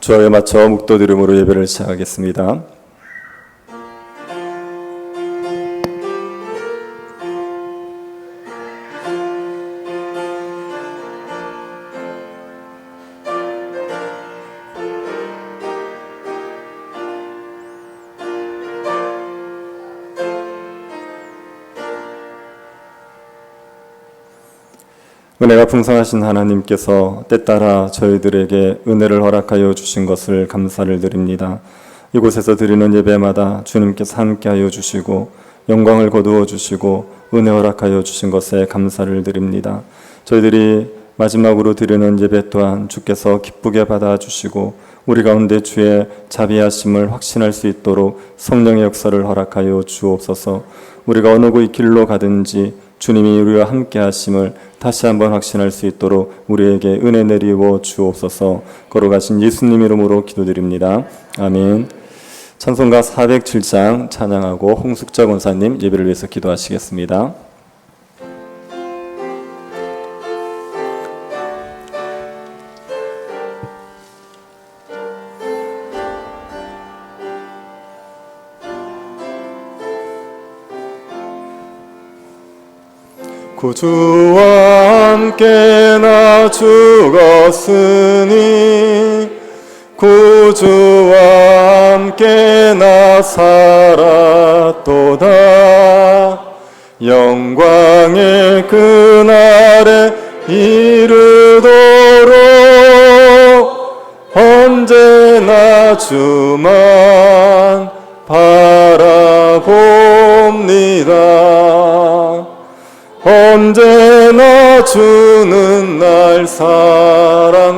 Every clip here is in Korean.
주어에 맞춰 묵도드림으로 예배를 시작하겠습니다. 은혜가 풍성하신 하나님께서 때따라 저희들에게 은혜를 허락하여 주신 것을 감사를 드립니다. 이곳에서 드리는 예배마다 주님께서 함께하여 주시고 영광을 거두어 주시고 은혜 허락하여 주신 것에 감사를 드립니다. 저희들이 마지막으로 드리는 예배 또한 주께서 기쁘게 받아주시고 우리 가운데 주의 자비하심을 확신할 수 있도록 성령의 역사를 허락하여 주옵소서. 우리가 어느 곳 길로 가든지 주님이 우리와 함께 하심을 다시 한번 확신할 수 있도록 우리에게 은혜 내리워 주옵소서. 걸어가신 예수님 이름으로 기도드립니다. 아멘. 찬송가 407장 찬양하고 홍숙자 권사님 예배를 위해서 기도하시겠습니다. 구주와 함께 나 죽었으니 구주와 함께 나 살았도다. 영광의 그날에 이르도록 언제나 주만 바라봅니다. 언제나 주는 날 사랑하사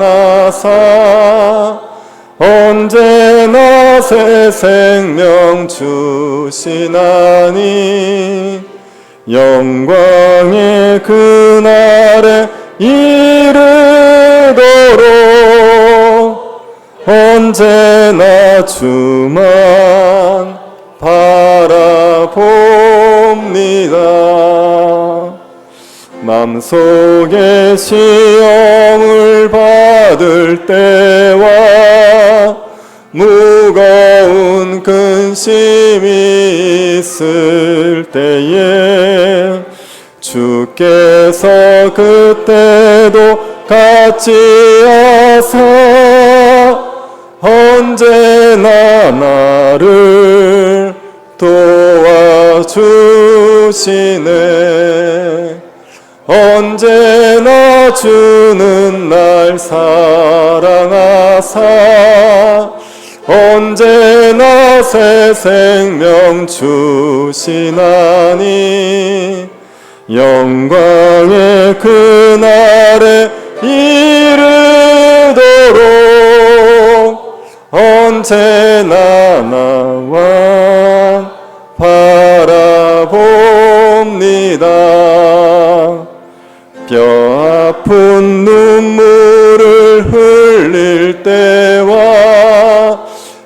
언제나 새 생명 주시나니 영광의 그날에 이르도록 언제나 주만 바라봅니다. 맘속에 시험을 받을 때와 무거운 근심이 있을 때에 주께서 그때도 같이 하사 언제나 나를 도와주시네. 언제나 주는 날 사랑하사 언제나 새 생명 주시나니 영광의 그날에 이르도록 언제나 나와 바라봅니다. 뼈아픈 눈물을 흘릴 때와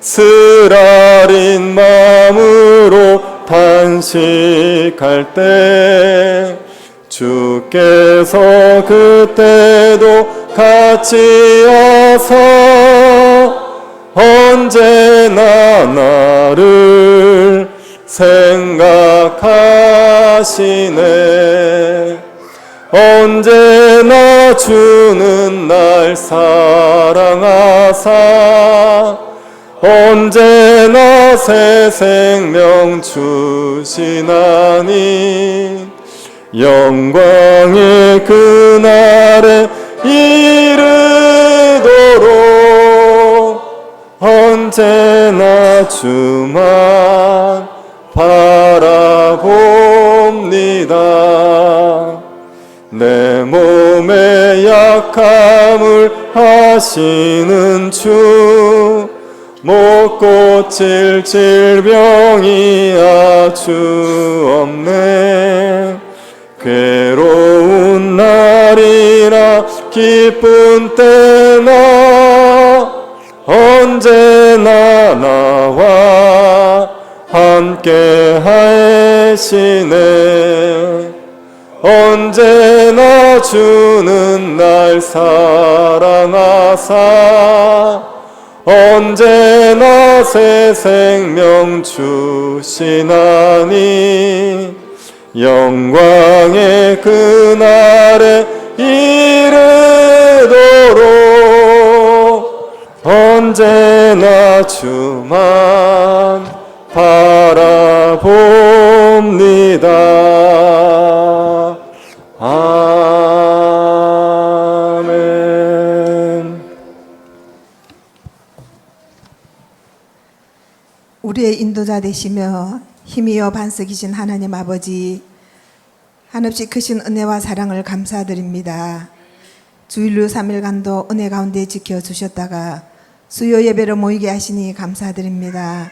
쓰라린 마음으로 탄식할 때 주께서 그때도 같이 하사 언제나 나를 생각하시네. 언제나 주는 날 사랑하사 언제나 새 생명 주시나니 영광의 그날에 이르도록 언제나 주만 바라봅니다. 내 몸의 약함을 아시는 주 못 고칠 질병이 아주 없네. 괴로운 날이나 기쁜 때나 언제나 나와 함께 하시네. 언제나 주는 날 사랑하사 언제나 새 생명 주시나니 영광의 그날에 이르도록 언제나 주만 바라봅니다. 아멘. 우리의 인도자 되시며 힘이여 반석이신 하나님 아버지, 한없이 크신 은혜와 사랑을 감사드립니다. 주일로 3일간도 은혜 가운데 지켜주셨다가 수요 예배로 모이게 하시니 감사드립니다.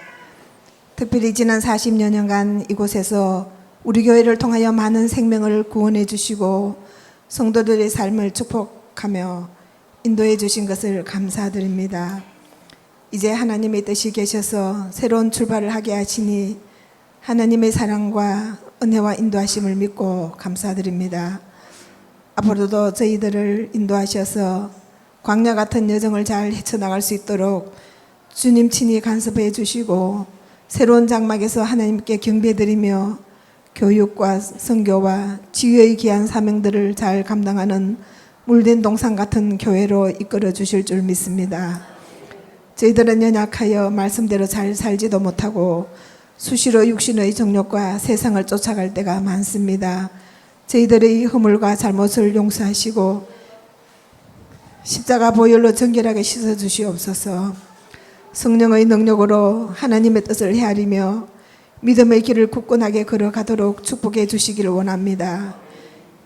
특별히 지난 40여 년간 이곳에서 우리 교회를 통하여 많은 생명을 구원해 주시고 성도들의 삶을 축복하며 인도해 주신 것을 감사드립니다. 이제 하나님의 뜻이 계셔서 새로운 출발을 하게 하시니 하나님의 사랑과 은혜와 인도하심을 믿고 감사드립니다. 앞으로도 저희들을 인도하셔서 광야 같은 여정을 잘 헤쳐나갈 수 있도록 주님 친히 간섭해 주시고 새로운 장막에서 하나님께 경배드리며 교육과 선교와 지휘의 귀한 사명들을 잘 감당하는 물된 동산 같은 교회로 이끌어 주실 줄 믿습니다. 저희들은 연약하여 말씀대로 잘 살지도 못하고 수시로 육신의 정욕과 세상을 쫓아갈 때가 많습니다. 저희들의 허물과 잘못을 용서하시고 십자가 보혈로 정결하게 씻어주시옵소서. 성령의 능력으로 하나님의 뜻을 헤아리며 믿음의 길을 굳건하게 걸어가도록 축복해 주시기를 원합니다.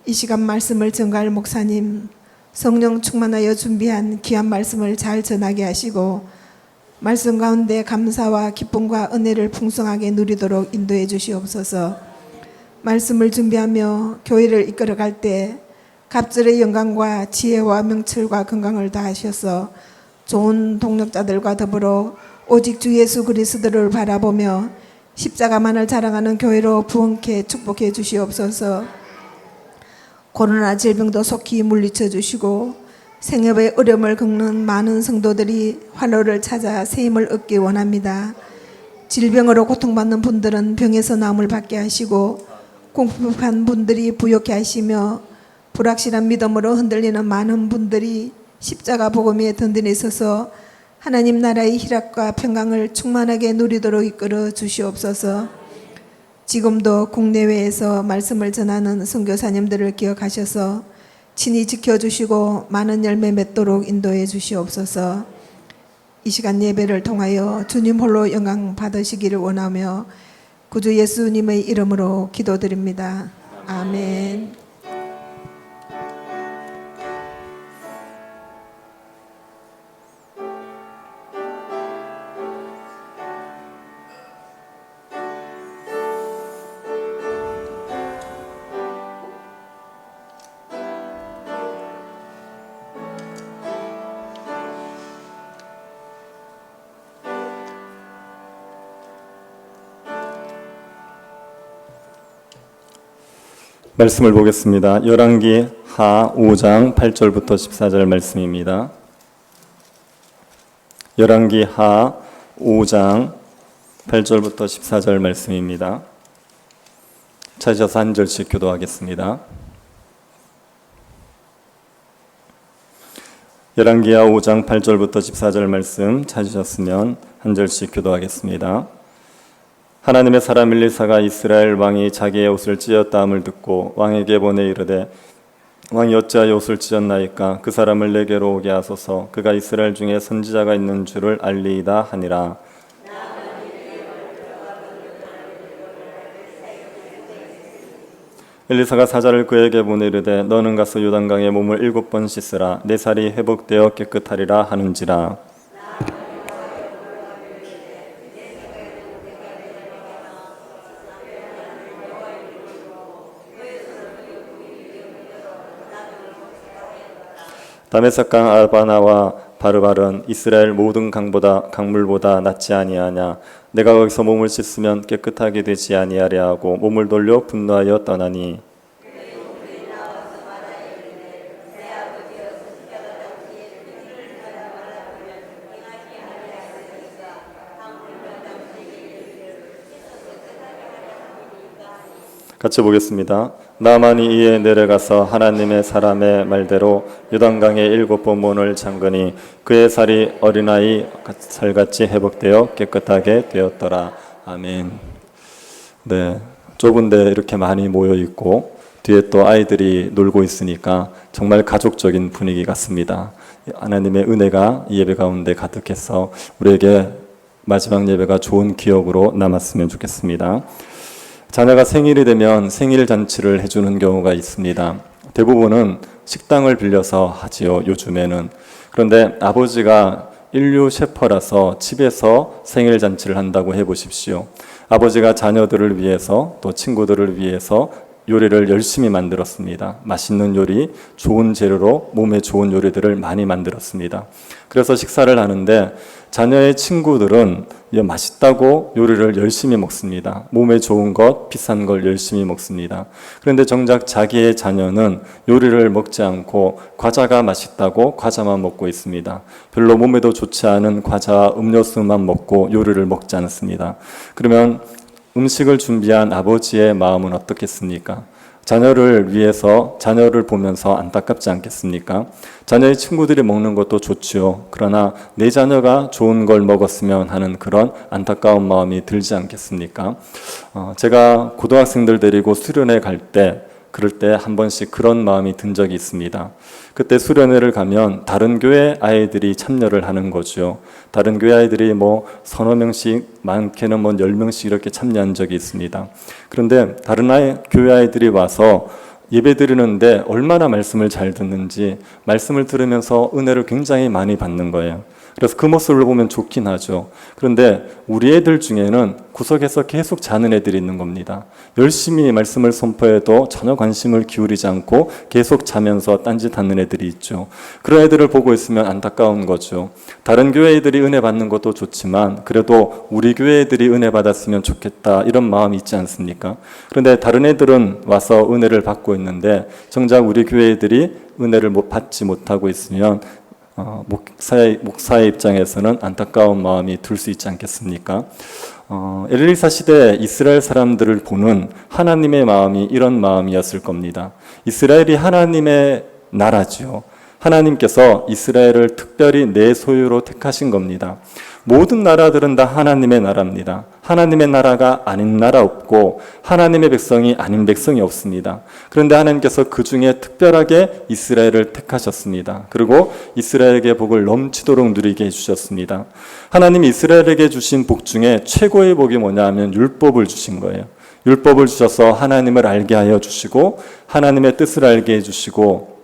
이 시간 말씀을 전가할 목사님, 성령 충만하여 준비한 귀한 말씀을 잘 전하게 하시고 말씀 가운데 감사와 기쁨과 은혜를 풍성하게 누리도록 인도해 주시옵소서. 말씀을 준비하며 교회를 이끌어갈 때 갑절의 영광과 지혜와 명철과 건강을 다하셔서 좋은 동력자들과 더불어 오직 주 예수 그리스도를 바라보며 십자가만을 자랑하는 교회로 부흥케 축복해 주시옵소서. 코로나 질병도 속히 물리쳐 주시고 생업의 어려움을 겪는 많은 성도들이 활로를 찾아 새 힘을 얻기 원합니다. 질병으로 고통받는 분들은 병에서 나음을 받게 하시고 궁핍한 분들이 부욕해 하시며 불확실한 믿음으로 흔들리는 많은 분들이 십자가 복음에 든든히 서서 하나님 나라의 희락과 평강을 충만하게 누리도록 이끌어 주시옵소서. 지금도 국내외에서 말씀을 전하는 선교사님들을 기억하셔서 친히 지켜주시고 많은 열매 맺도록 인도해 주시옵소서. 이 시간 예배를 통하여 주님 홀로 영광 받으시기를 원하며 구주 예수님의 이름으로 기도드립니다. 아멘. 말씀을 보겠습니다. 열왕기 하 5장 8절부터 14절 말씀입니다. 열왕기 하 5장 8절부터 14절 말씀입니다. 찾으셔서 한 절씩 교도하겠습니다. 열왕기 하 5장 8절부터 14절 말씀 찾으셨으면 한 절씩 교도하겠습니다. 하나님의 사람 엘리사가 이스라엘 왕이 자기의 옷을 찢었다함을 듣고 왕에게 보내 이르되 왕이 어찌하여 옷을 찢었나이까? 그 사람을 내게로 오게 하소서. 그가 이스라엘 중에 선지자가 있는 줄을 알리이다 하니라. 엘리사가 사자를 그에게 보내 이르되 너는 가서 요단강에 몸을 7번 씻으라. 내 살이 회복되어 깨끗하리라 하는지라. 다메섹강 아바나와 바르발은 이스라엘 모든 강물보다 낫지 아니하냐. 내가 거기서 몸을 씻으면 깨끗하게 되지 아니하랴 하고 몸을 돌려 분노하여 떠나니 같이 보겠습니다. 나만이 이에 내려가서 하나님의 사람의 말대로 요단강에 7번 문을 잠그니 그의 살이 어린아이 살같이 회복되어 깨끗하게 되었더라. 아멘. 네, 좁은데 이렇게 많이 모여 있고 뒤에 또 아이들이 놀고 있으니까 정말 가족적인 분위기 같습니다. 하나님의 은혜가 이 예배 가운데 가득해서 우리에게 마지막 예배가 좋은 기억으로 남았으면 좋겠습니다. 자녀가 생일이 되면 생일 잔치를 해주는 경우가 있습니다. 대부분은 식당을 빌려서 하지요, 요즘에는. 그런데 아버지가 인류 셰퍼라서 집에서 생일 잔치를 한다고 해보십시오. 아버지가 자녀들을 위해서 또 친구들을 위해서 요리를 열심히 만들었습니다. 맛있는 요리, 좋은 재료로 몸에 좋은 요리들을 많이 만들었습니다. 그래서 식사를 하는데 자녀의 친구들은 맛있다고 요리를 열심히 먹습니다. 몸에 좋은 것, 비싼 걸 열심히 먹습니다. 그런데 정작 자기의 자녀는 요리를 먹지 않고 과자가 맛있다고 과자만 먹고 있습니다. 별로 몸에도 좋지 않은 과자와 음료수만 먹고 요리를 먹지 않습니다. 그러면 음식을 준비한 아버지의 마음은 어떻겠습니까? 자녀를 위해서 자녀를 보면서 안타깝지 않겠습니까? 자녀의 친구들이 먹는 것도 좋지요. 그러나 내 자녀가 좋은 걸 먹었으면 하는 그런 안타까운 마음이 들지 않겠습니까? 제가 고등학생들 데리고 수련회 갈 때 그럴 때 한 번씩 그런 마음이 든 적이 있습니다. 그때 수련회를 가면 다른 교회 아이들이 참여를 하는 거죠. 다른 교회 아이들이 뭐 서너 명씩, 많게는 뭐 10명씩 이렇게 참여한 적이 있습니다. 그런데 다른 교회 아이들이 와서 예배 드리는데 얼마나 말씀을 잘 듣는지 말씀을 들으면서 은혜를 굉장히 많이 받는 거예요. 그래서 그 모습을 보면 좋긴 하죠. 그런데 우리 애들 중에는 구석에서 계속 자는 애들이 있는 겁니다. 열심히 말씀을 선포해도 전혀 관심을 기울이지 않고 계속 자면서 딴짓하는 애들이 있죠. 그런 애들을 보고 있으면 안타까운 거죠. 다른 교회 애들이 은혜 받는 것도 좋지만 그래도 우리 교회 애들이 은혜 받았으면 좋겠다 이런 마음이 있지 않습니까? 그런데 다른 애들은 와서 은혜를 받고 있는데 정작 우리 교회 애들이 은혜를 받지 못하고 있으면 목사의 입장에서는 안타까운 마음이 들 수 있지 않겠습니까? 엘리사 시대 이스라엘 사람들을 보는 하나님의 마음이 이런 마음이었을 겁니다. 이스라엘이 하나님의 나라죠. 하나님께서 이스라엘을 특별히 내 소유로 택하신 겁니다. 모든 나라들은 다 하나님의 나라입니다. 하나님의 나라가 아닌 나라 없고 하나님의 백성이 아닌 백성이 없습니다. 그런데 하나님께서 그 중에 특별하게 이스라엘을 택하셨습니다. 그리고 이스라엘에게 복을 넘치도록 누리게 해주셨습니다. 하나님이 이스라엘에게 주신 복 중에 최고의 복이 뭐냐 하면 율법을 주신 거예요. 율법을 주셔서 하나님을 알게 하여 주시고 하나님의 뜻을 알게 해주시고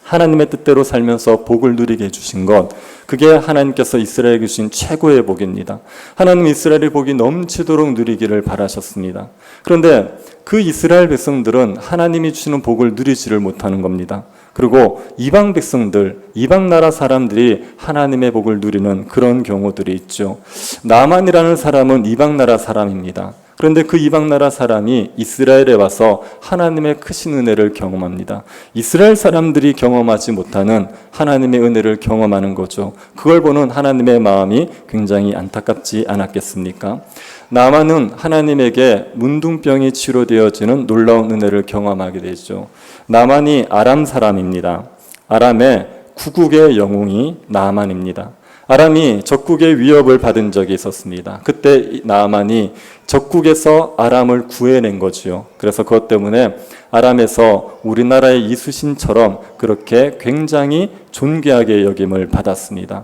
하나님의 뜻대로 살면서 복을 누리게 해주신 것, 그게 하나님께서 이스라엘에게 주신 최고의 복입니다. 하나님 이스라엘의 복이 넘치도록 누리기를 바라셨습니다. 그런데 그 이스라엘 백성들은 하나님이 주시는 복을 누리지를 못하는 겁니다. 그리고 이방 백성들, 이방 나라 사람들이 하나님의 복을 누리는 그런 경우들이 있죠. 나만이라는 사람은 이방 나라 사람입니다. 그런데 그 이방 나라 사람이 이스라엘에 와서 하나님의 크신 은혜를 경험합니다. 이스라엘 사람들이 경험하지 못하는 하나님의 은혜를 경험하는 거죠. 그걸 보는 하나님의 마음이 굉장히 안타깝지 않았겠습니까? 나만은 하나님에게 문둥병이 치료되어지는 놀라운 은혜를 경험하게 되죠. 나만이 아람 사람입니다. 아람의 구국의 영웅이 나만입니다. 아람이 적국의 위협을 받은 적이 있었습니다. 그때 나아만이 적국에서 아람을 구해낸 거지요. 그래서 그것 때문에 아람에서 우리나라의 이수신처럼 그렇게 굉장히 존귀하게 여김을 받았습니다.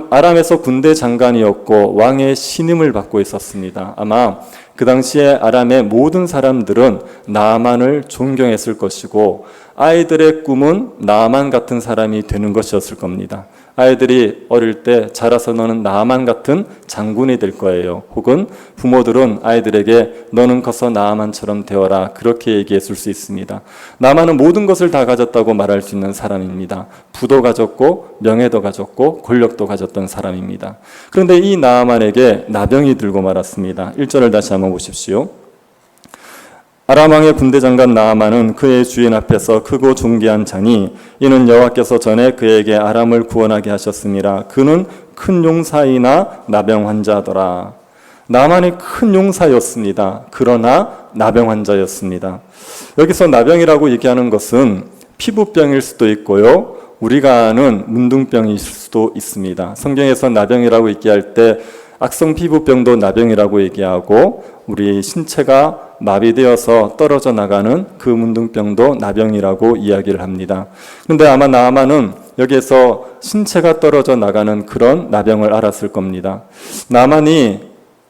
아람에서 군대 장관이었고 왕의 신임을 받고 있었습니다. 아마 그 당시에 아람의 모든 사람들은 나아만을 존경했을 것이고 아이들의 꿈은 나아만 같은 사람이 되는 것이었을 겁니다. 아이들이 어릴 때 자라서 너는 나아만 같은 장군이 될 거예요. 혹은 부모들은 아이들에게 너는 커서 나아만처럼 되어라 그렇게 얘기했을 수 있습니다. 나아만은 모든 것을 다 가졌다고 말할 수 있는 사람입니다. 부도 가졌고 명예도 가졌고 권력도 가졌던 사람입니다. 그런데 이 나아만에게 나병이 들고 말았습니다. 1절을 다시 한번 보십시오. 아람 왕의 군대 장관 나아만은 그의 주인 앞에서 크고 존귀한 자니 이는 여호와께서 전에 그에게 아람을 구원하게 하셨습니다. 그는 큰 용사이나 나병 환자더라. 나만이 큰 용사였습니다. 그러나 나병 환자였습니다. 여기서 나병이라고 얘기하는 것은 피부병일 수도 있고요. 우리가 아는 문둥병일 수도 있습니다. 성경에서 나병이라고 얘기할 때 악성 피부병도 나병이라고 얘기하고 우리 신체가 마비되어서 떨어져 나가는 그 문둥병도 나병이라고 이야기를 합니다. 그런데 아마 나아만은 여기에서 신체가 떨어져 나가는 그런 나병을 알았을 겁니다. 나만이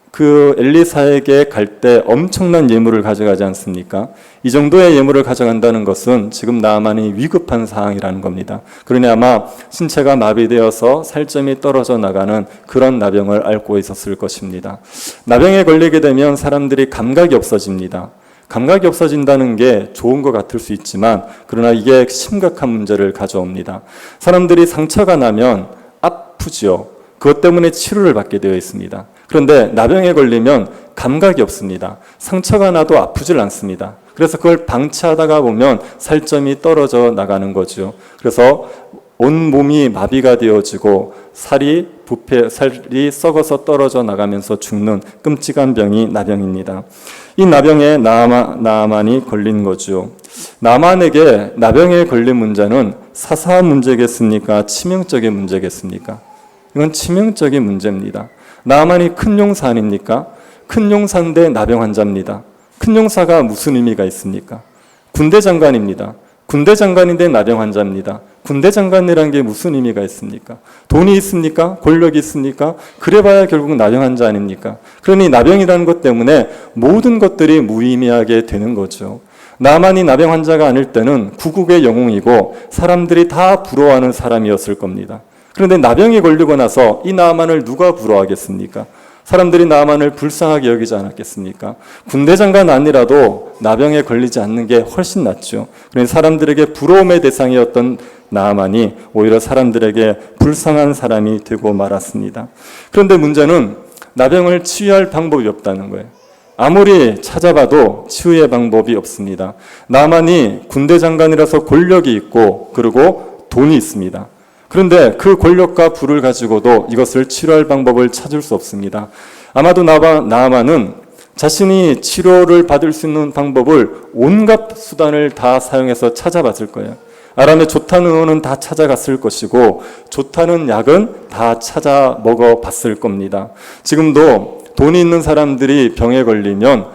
그 엘리사에게 갈 때 엄청난 예물을 가져가지 않습니까? 이 정도의 예물을 가져간다는 것은 지금 나만이 위급한 상황이라는 겁니다. 그러니 아마 신체가 마비되어서 살점이 떨어져 나가는 그런 나병을 앓고 있었을 것입니다. 나병에 걸리게 되면 사람들이 감각이 없어집니다. 감각이 없어진다는 게 좋은 것 같을 수 있지만 그러나 이게 심각한 문제를 가져옵니다. 사람들이 상처가 나면 아프지요. 그것 때문에 치료를 받게 되어 있습니다. 그런데 나병에 걸리면 감각이 없습니다. 상처가 나도 아프질 않습니다. 그래서 그걸 방치하다가 보면 살점이 떨어져 나가는 거죠. 그래서 온 몸이 마비가 되어지고 살이 썩어서 떨어져 나가면서 죽는 끔찍한 병이 나병입니다. 이 나병에 나아만이 걸린 거죠. 나아만에게 나병에 걸린 문제는 사사한 문제겠습니까? 치명적인 문제겠습니까? 이건 치명적인 문제입니다. 나아만이 큰 용사 아닙니까? 큰 용사인데 나병 환자입니다. 큰 용사가 무슨 의미가 있습니까? 군대 장관입니다. 군대 장관인데 나병 환자입니다. 군대 장관이라는 게 무슨 의미가 있습니까? 돈이 있습니까? 권력이 있습니까? 그래봐야 결국 나병 환자 아닙니까? 그러니 나병이라는 것 때문에 모든 것들이 무의미하게 되는 거죠. 나만이 나병 환자가 아닐 때는 구국의 영웅이고 사람들이 다 부러워하는 사람이었을 겁니다. 그런데 나병이 걸리고 나서 이 나만을 누가 부러워하겠습니까? 사람들이 나만을 불쌍하게 여기지 않았겠습니까? 군대 장관 아니라도 나병에 걸리지 않는 게 훨씬 낫죠. 그러니 사람들에게 부러움의 대상이었던 나만이 오히려 사람들에게 불쌍한 사람이 되고 말았습니다. 그런데 문제는 나병을 치유할 방법이 없다는 거예요. 아무리 찾아봐도 치유의 방법이 없습니다. 나만이 군대 장관이라서 권력이 있고 그리고 돈이 있습니다. 그런데 그 권력과 부를 가지고도 이것을 치료할 방법을 찾을 수 없습니다. 아마도 나아만은 자신이 치료를 받을 수 있는 방법을 온갖 수단을 다 사용해서 찾아봤을 거예요. 아람의 좋다는 의원은 다 찾아갔을 것이고 좋다는 약은 다 찾아 먹어봤을 겁니다. 지금도 돈이 있는 사람들이 병에 걸리면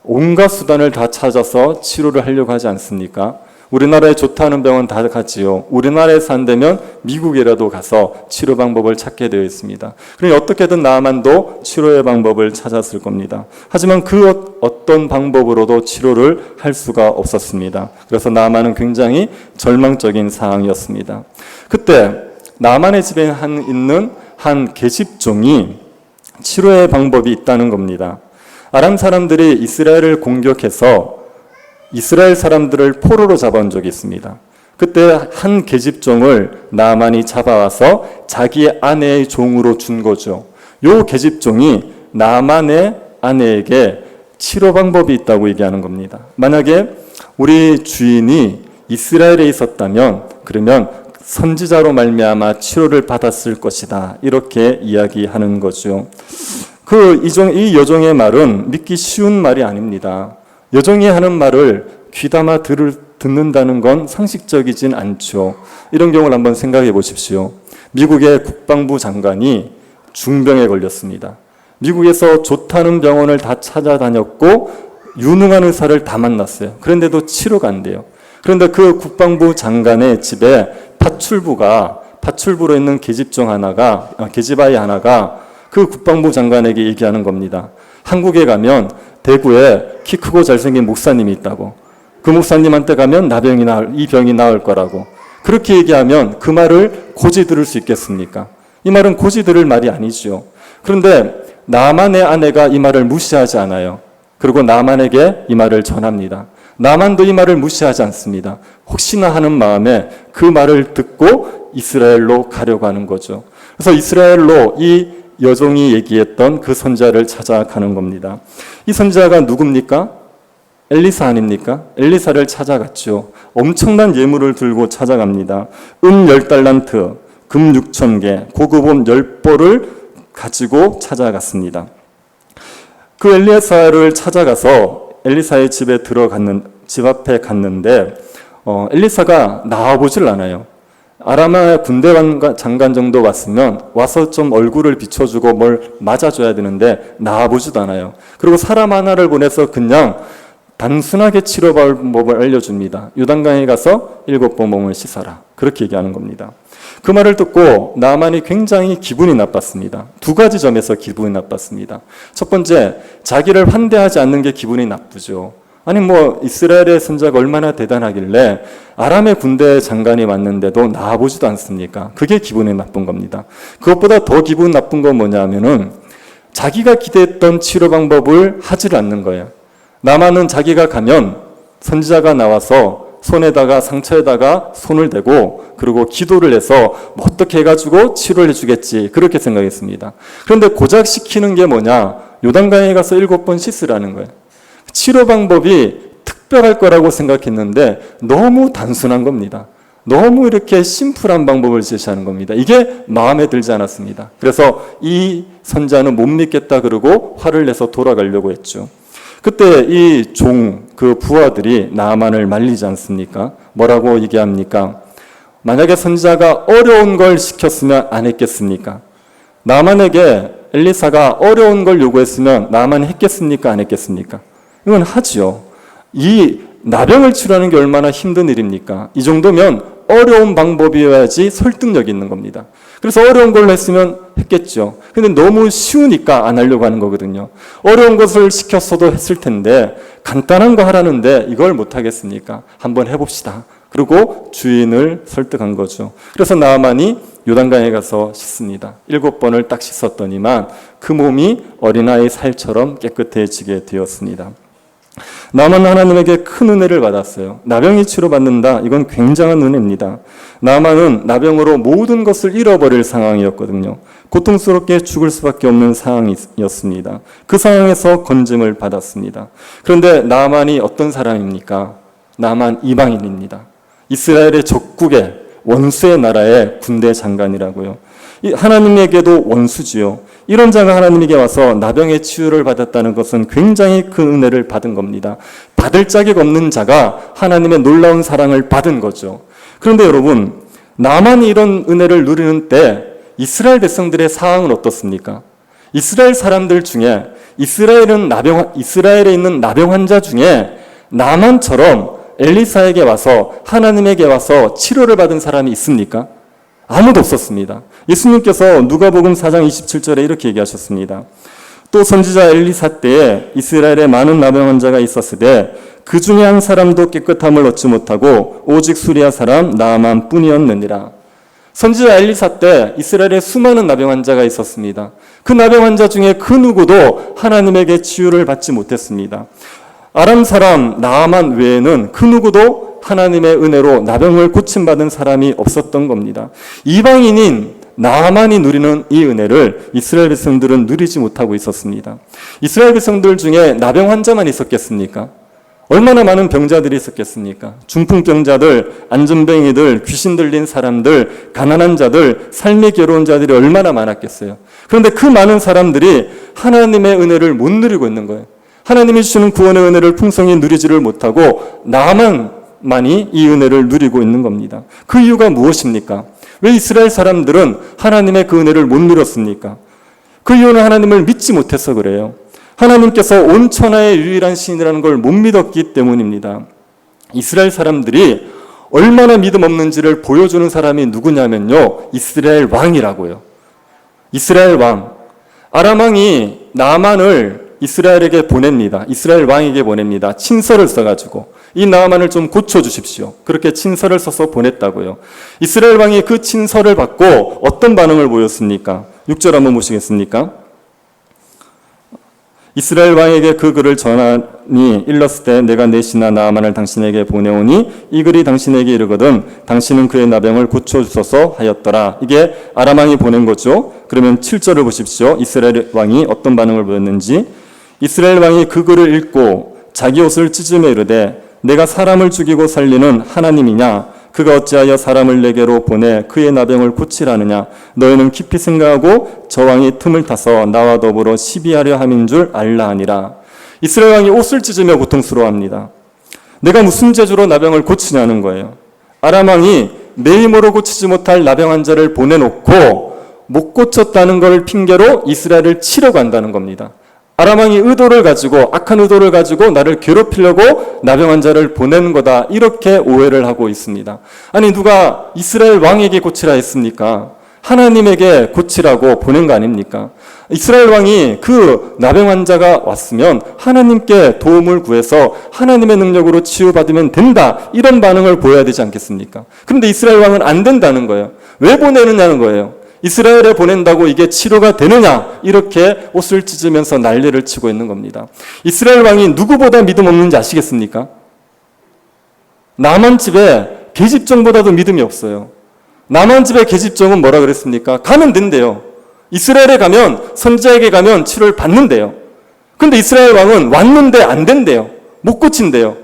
온갖 수단을 다 찾아서 치료를 하려고 하지 않습니까? 우리나라에 좋다는 병원 다 가지요. 우리나라에서 안 되면 미국이라도 가서 치료 방법을 찾게 되어 있습니다. 그러니 어떻게든 나아만도 치료의 방법을 찾았을 겁니다. 하지만 그 어떤 방법으로도 치료를 할 수가 없었습니다. 그래서 나아만은 굉장히 절망적인 상황이었습니다. 그때 나아만의 집에 있는 한 계집종이 치료의 방법이 있다는 겁니다. 아람 사람들이 이스라엘을 공격해서 이스라엘 사람들을 포로로 잡아온 적이 있습니다. 그때 한 계집종을 나아만이 잡아와서 자기의 아내의 종으로 준 거죠. 요 계집종이 나아만의 아내에게 치료 방법이 있다고 얘기하는 겁니다. 만약에 우리 주인이 이스라엘에 있었다면 그러면 선지자로 말미암아 치료를 받았을 것이다. 이렇게 이야기하는 거죠. 이 여종의 말은 믿기 쉬운 말이 아닙니다. 여종이 하는 말을 귀담아 듣는다는 건 상식적이진 않죠. 이런 경우를 한번 생각해 보십시오. 미국의 국방부 장관이 중병에 걸렸습니다. 미국에서 좋다는 병원을 다 찾아다녔고 유능한 의사를 다 만났어요. 그런데도 치료가 안 돼요. 그런데 그 국방부 장관의 집에 파출부로 있는 계집아이 하나가 그 국방부 장관에게 얘기하는 겁니다. 한국에 가면 대구에 키 크고 잘생긴 목사님이 있다고. 그 목사님한테 가면 이 병이 나을 거라고. 그렇게 얘기하면 그 말을 고지 들을 수 있겠습니까? 이 말은 고지 들을 말이 아니죠. 그런데 나만의 아내가 이 말을 무시하지 않아요. 그리고 나만에게 이 말을 전합니다. 나만도 이 말을 무시하지 않습니다. 혹시나 하는 마음에 그 말을 듣고 이스라엘로 가려고 하는 거죠. 그래서 이스라엘로 이 여종이 얘기했던 그 선지자를 찾아가는 겁니다. 이 선지자가 누굽니까? 엘리사 아닙니까? 엘리사를 찾아갔죠. 엄청난 예물을 들고 찾아갑니다. 10달란트, 금 6,000개, 고급 옷 10벌을 가지고 찾아갔습니다. 그 엘리사를 찾아가서 엘리사의 집 앞에 갔는데 엘리사가 나와보질 않아요. 아라마 군대 장관 정도 왔으면 와서 좀 얼굴을 비춰주고 뭘 맞아줘야 되는데 나와보지도 않아요. 그리고 사람 하나를 보내서 그냥 단순하게 치료 방법을 알려줍니다. 요단강에 가서 7번 몸을 씻어라. 그렇게 얘기하는 겁니다. 그 말을 듣고 나만이 굉장히 기분이 나빴습니다. 두 가지 점에서 기분이 나빴습니다. 첫 번째, 자기를 환대하지 않는 게 기분이 나쁘죠. 아니 이스라엘의 선자가 얼마나 대단하길래 아람의 군대 장관이 왔는데도 나와보지도 않습니까? 그게 기분이 나쁜 겁니다. 그것보다 더 기분 나쁜 건 뭐냐면은 자기가 기대했던 치료 방법을 하지를 않는 거예요. 나만은 자기가 가면 선지자가 나와서 상처에다가 손을 대고 그리고 기도를 해서 어떻게 해가지고 치료를 해주겠지 그렇게 생각했습니다. 그런데 고작 시키는 게 뭐냐? 요단강에 가서 7번 씻으라는 거예요. 치료 방법이 특별할 거라고 생각했는데 너무 단순한 겁니다. 너무 이렇게 심플한 방법을 제시하는 겁니다. 이게 마음에 들지 않았습니다. 그래서 이 선자는 못 믿겠다 그러고 화를 내서 돌아가려고 했죠. 그때 이 그 부하들이 나아만을 말리지 않습니까? 뭐라고 얘기합니까? 만약에 선지자가 어려운 걸 시켰으면 안 했겠습니까? 나아만에게 엘리사가 어려운 걸 요구했으면 나아만이 했겠습니까? 안 했겠습니까? 이건 하지요. 이 나병을 치료하는 게 얼마나 힘든 일입니까? 이 정도면 어려운 방법이어야지 설득력이 있는 겁니다. 그래서 어려운 걸로 했으면 했겠죠. 근데 너무 쉬우니까 안 하려고 하는 거거든요. 어려운 것을 시켰어도 했을 텐데 간단한 거 하라는데 이걸 못 하겠습니까? 한번 해봅시다. 그리고 주인을 설득한 거죠. 그래서 나아만이 요단강에 가서 씻습니다. 7번을 딱 씻었더니만 그 몸이 어린아이 살처럼 깨끗해지게 되었습니다. 나아만은 하나님에게 큰 은혜를 받았어요. 나병이 치료받는다. 이건 굉장한 은혜입니다. 나아만은 나병으로 모든 것을 잃어버릴 상황이었거든요. 고통스럽게 죽을 수밖에 없는 상황이었습니다. 그 상황에서 건짐을 받았습니다. 그런데 나아만이 어떤 사람입니까? 나아만 이방인입니다. 이스라엘의 적국의 원수의 나라의 군대 장관이라고요. 하나님에게도 원수지요. 이런 자가 하나님에게 와서 나병의 치유를 받았다는 것은 굉장히 큰 은혜를 받은 겁니다. 받을 자격 없는 자가 하나님의 놀라운 사랑을 받은 거죠. 그런데 여러분, 나만이 이런 은혜를 누리는 때 이스라엘 백성들의 상황은 어떻습니까? 이스라엘 사람들 중에 이스라엘에 있는 나병 환자 중에 나만처럼 엘리사에게 와서 하나님에게 와서 치료를 받은 사람이 있습니까? 아무도 없었습니다. 예수님께서 누가복음 4장 27절에 이렇게 얘기하셨습니다. 또 선지자 엘리사 때에 이스라엘에 많은 나병 환자가 있었으되 그 중에 한 사람도 깨끗함을 얻지 못하고 오직 수리아 사람 나아만 뿐이었느니라. 선지자 엘리사 때 이스라엘에 수많은 나병 환자가 있었습니다. 그 나병 환자 중에 그 누구도 하나님에게 치유를 받지 못했습니다. 아람 사람 나아만 외에는 그 누구도 하나님의 은혜로 나병을 고침받은 사람이 없었던 겁니다. 이방인인 나아만이 누리는 이 은혜를 이스라엘 백성들은 누리지 못하고 있었습니다. 이스라엘 백성들 중에 나병 환자만 있었겠습니까? 얼마나 많은 병자들이 있었겠습니까? 중풍병자들, 안전뱅이들, 귀신 들린 사람들, 가난한 자들, 삶이 괴로운 자들이 얼마나 많았겠어요. 그런데 그 많은 사람들이 하나님의 은혜를 못 누리고 있는 거예요. 하나님이 주시는 구원의 은혜를 풍성히 누리지를 못하고 나만이 이 은혜를 누리고 있는 겁니다. 그 이유가 무엇입니까? 왜 이스라엘 사람들은 하나님의 그 은혜를 못 누렸습니까? 그 이유는 하나님을 믿지 못해서 그래요. 하나님께서 온 천하의 유일한 신이라는 걸 못 믿었기 때문입니다. 이스라엘 사람들이 얼마나 믿음 없는지를 보여주는 사람이 누구냐면요, 이스라엘 왕이라고요. 이스라엘 왕. 아람 왕이 나아만을 이스라엘에게 보냅니다. 이스라엘 왕에게 보냅니다. 친서를 써가지고 이 나아만을 좀 고쳐주십시오. 그렇게 친서를 써서 보냈다고요. 이스라엘 왕이 그 친서를 받고 어떤 반응을 보였습니까? 6절 한번 보시겠습니까? 이스라엘 왕에게 그 글을 전하니 일렀을 때 내가 내 신하 나아만을 당신에게 보내오니 이 글이 당신에게 이르거든 당신은 그의 나병을 고쳐주소서 하였더라. 이게 아람 왕이 보낸 거죠. 그러면 7절을 보십시오. 이스라엘 왕이 어떤 반응을 보였는지. 이스라엘 왕이 그 글을 읽고 자기 옷을 찢으며 이르되 내가 사람을 죽이고 살리는 하나님이냐? 그가 어찌하여 사람을 내게로 보내 그의 나병을 고치라느냐. 너희는 깊이 생각하고 저 왕이 틈을 타서 나와 더불어 시비하려 함인 줄 알라 하니라. 이스라엘 왕이 옷을 찢으며 고통스러워합니다. 내가 무슨 재주로 나병을 고치냐는 거예요. 아람 왕이 내 힘으로 고치지 못할 나병 환자를 보내놓고 못 고쳤다는 걸 핑계로 이스라엘을 치려고 한다는 겁니다. 아람 왕이 의도를 가지고, 악한 의도를 가지고 나를 괴롭히려고 나병 환자를 보내는 거다, 이렇게 오해를 하고 있습니다. 아니, 누가 이스라엘 왕에게 고치라 했습니까? 하나님에게 고치라고 보낸 거 아닙니까? 이스라엘 왕이 그 나병 환자가 왔으면 하나님께 도움을 구해서 하나님의 능력으로 치유받으면 된다, 이런 반응을 보여야 되지 않겠습니까? 그런데 이스라엘 왕은 안 된다는 거예요. 왜 보내느냐는 거예요. 이스라엘에 보낸다고 이게 치료가 되느냐, 이렇게 옷을 찢으면서 난리를 치고 있는 겁니다. 이스라엘 왕이 누구보다 믿음 없는지 아시겠습니까? 나만 집에 계집종보다도 믿음이 없어요. 나만 집에 계집종은 뭐라 그랬습니까? 가면 된대요. 이스라엘에 가면, 선지자에게 가면 치료를 받는데요. 근데 이스라엘 왕은 왔는데 안 된대요. 못 고친대요.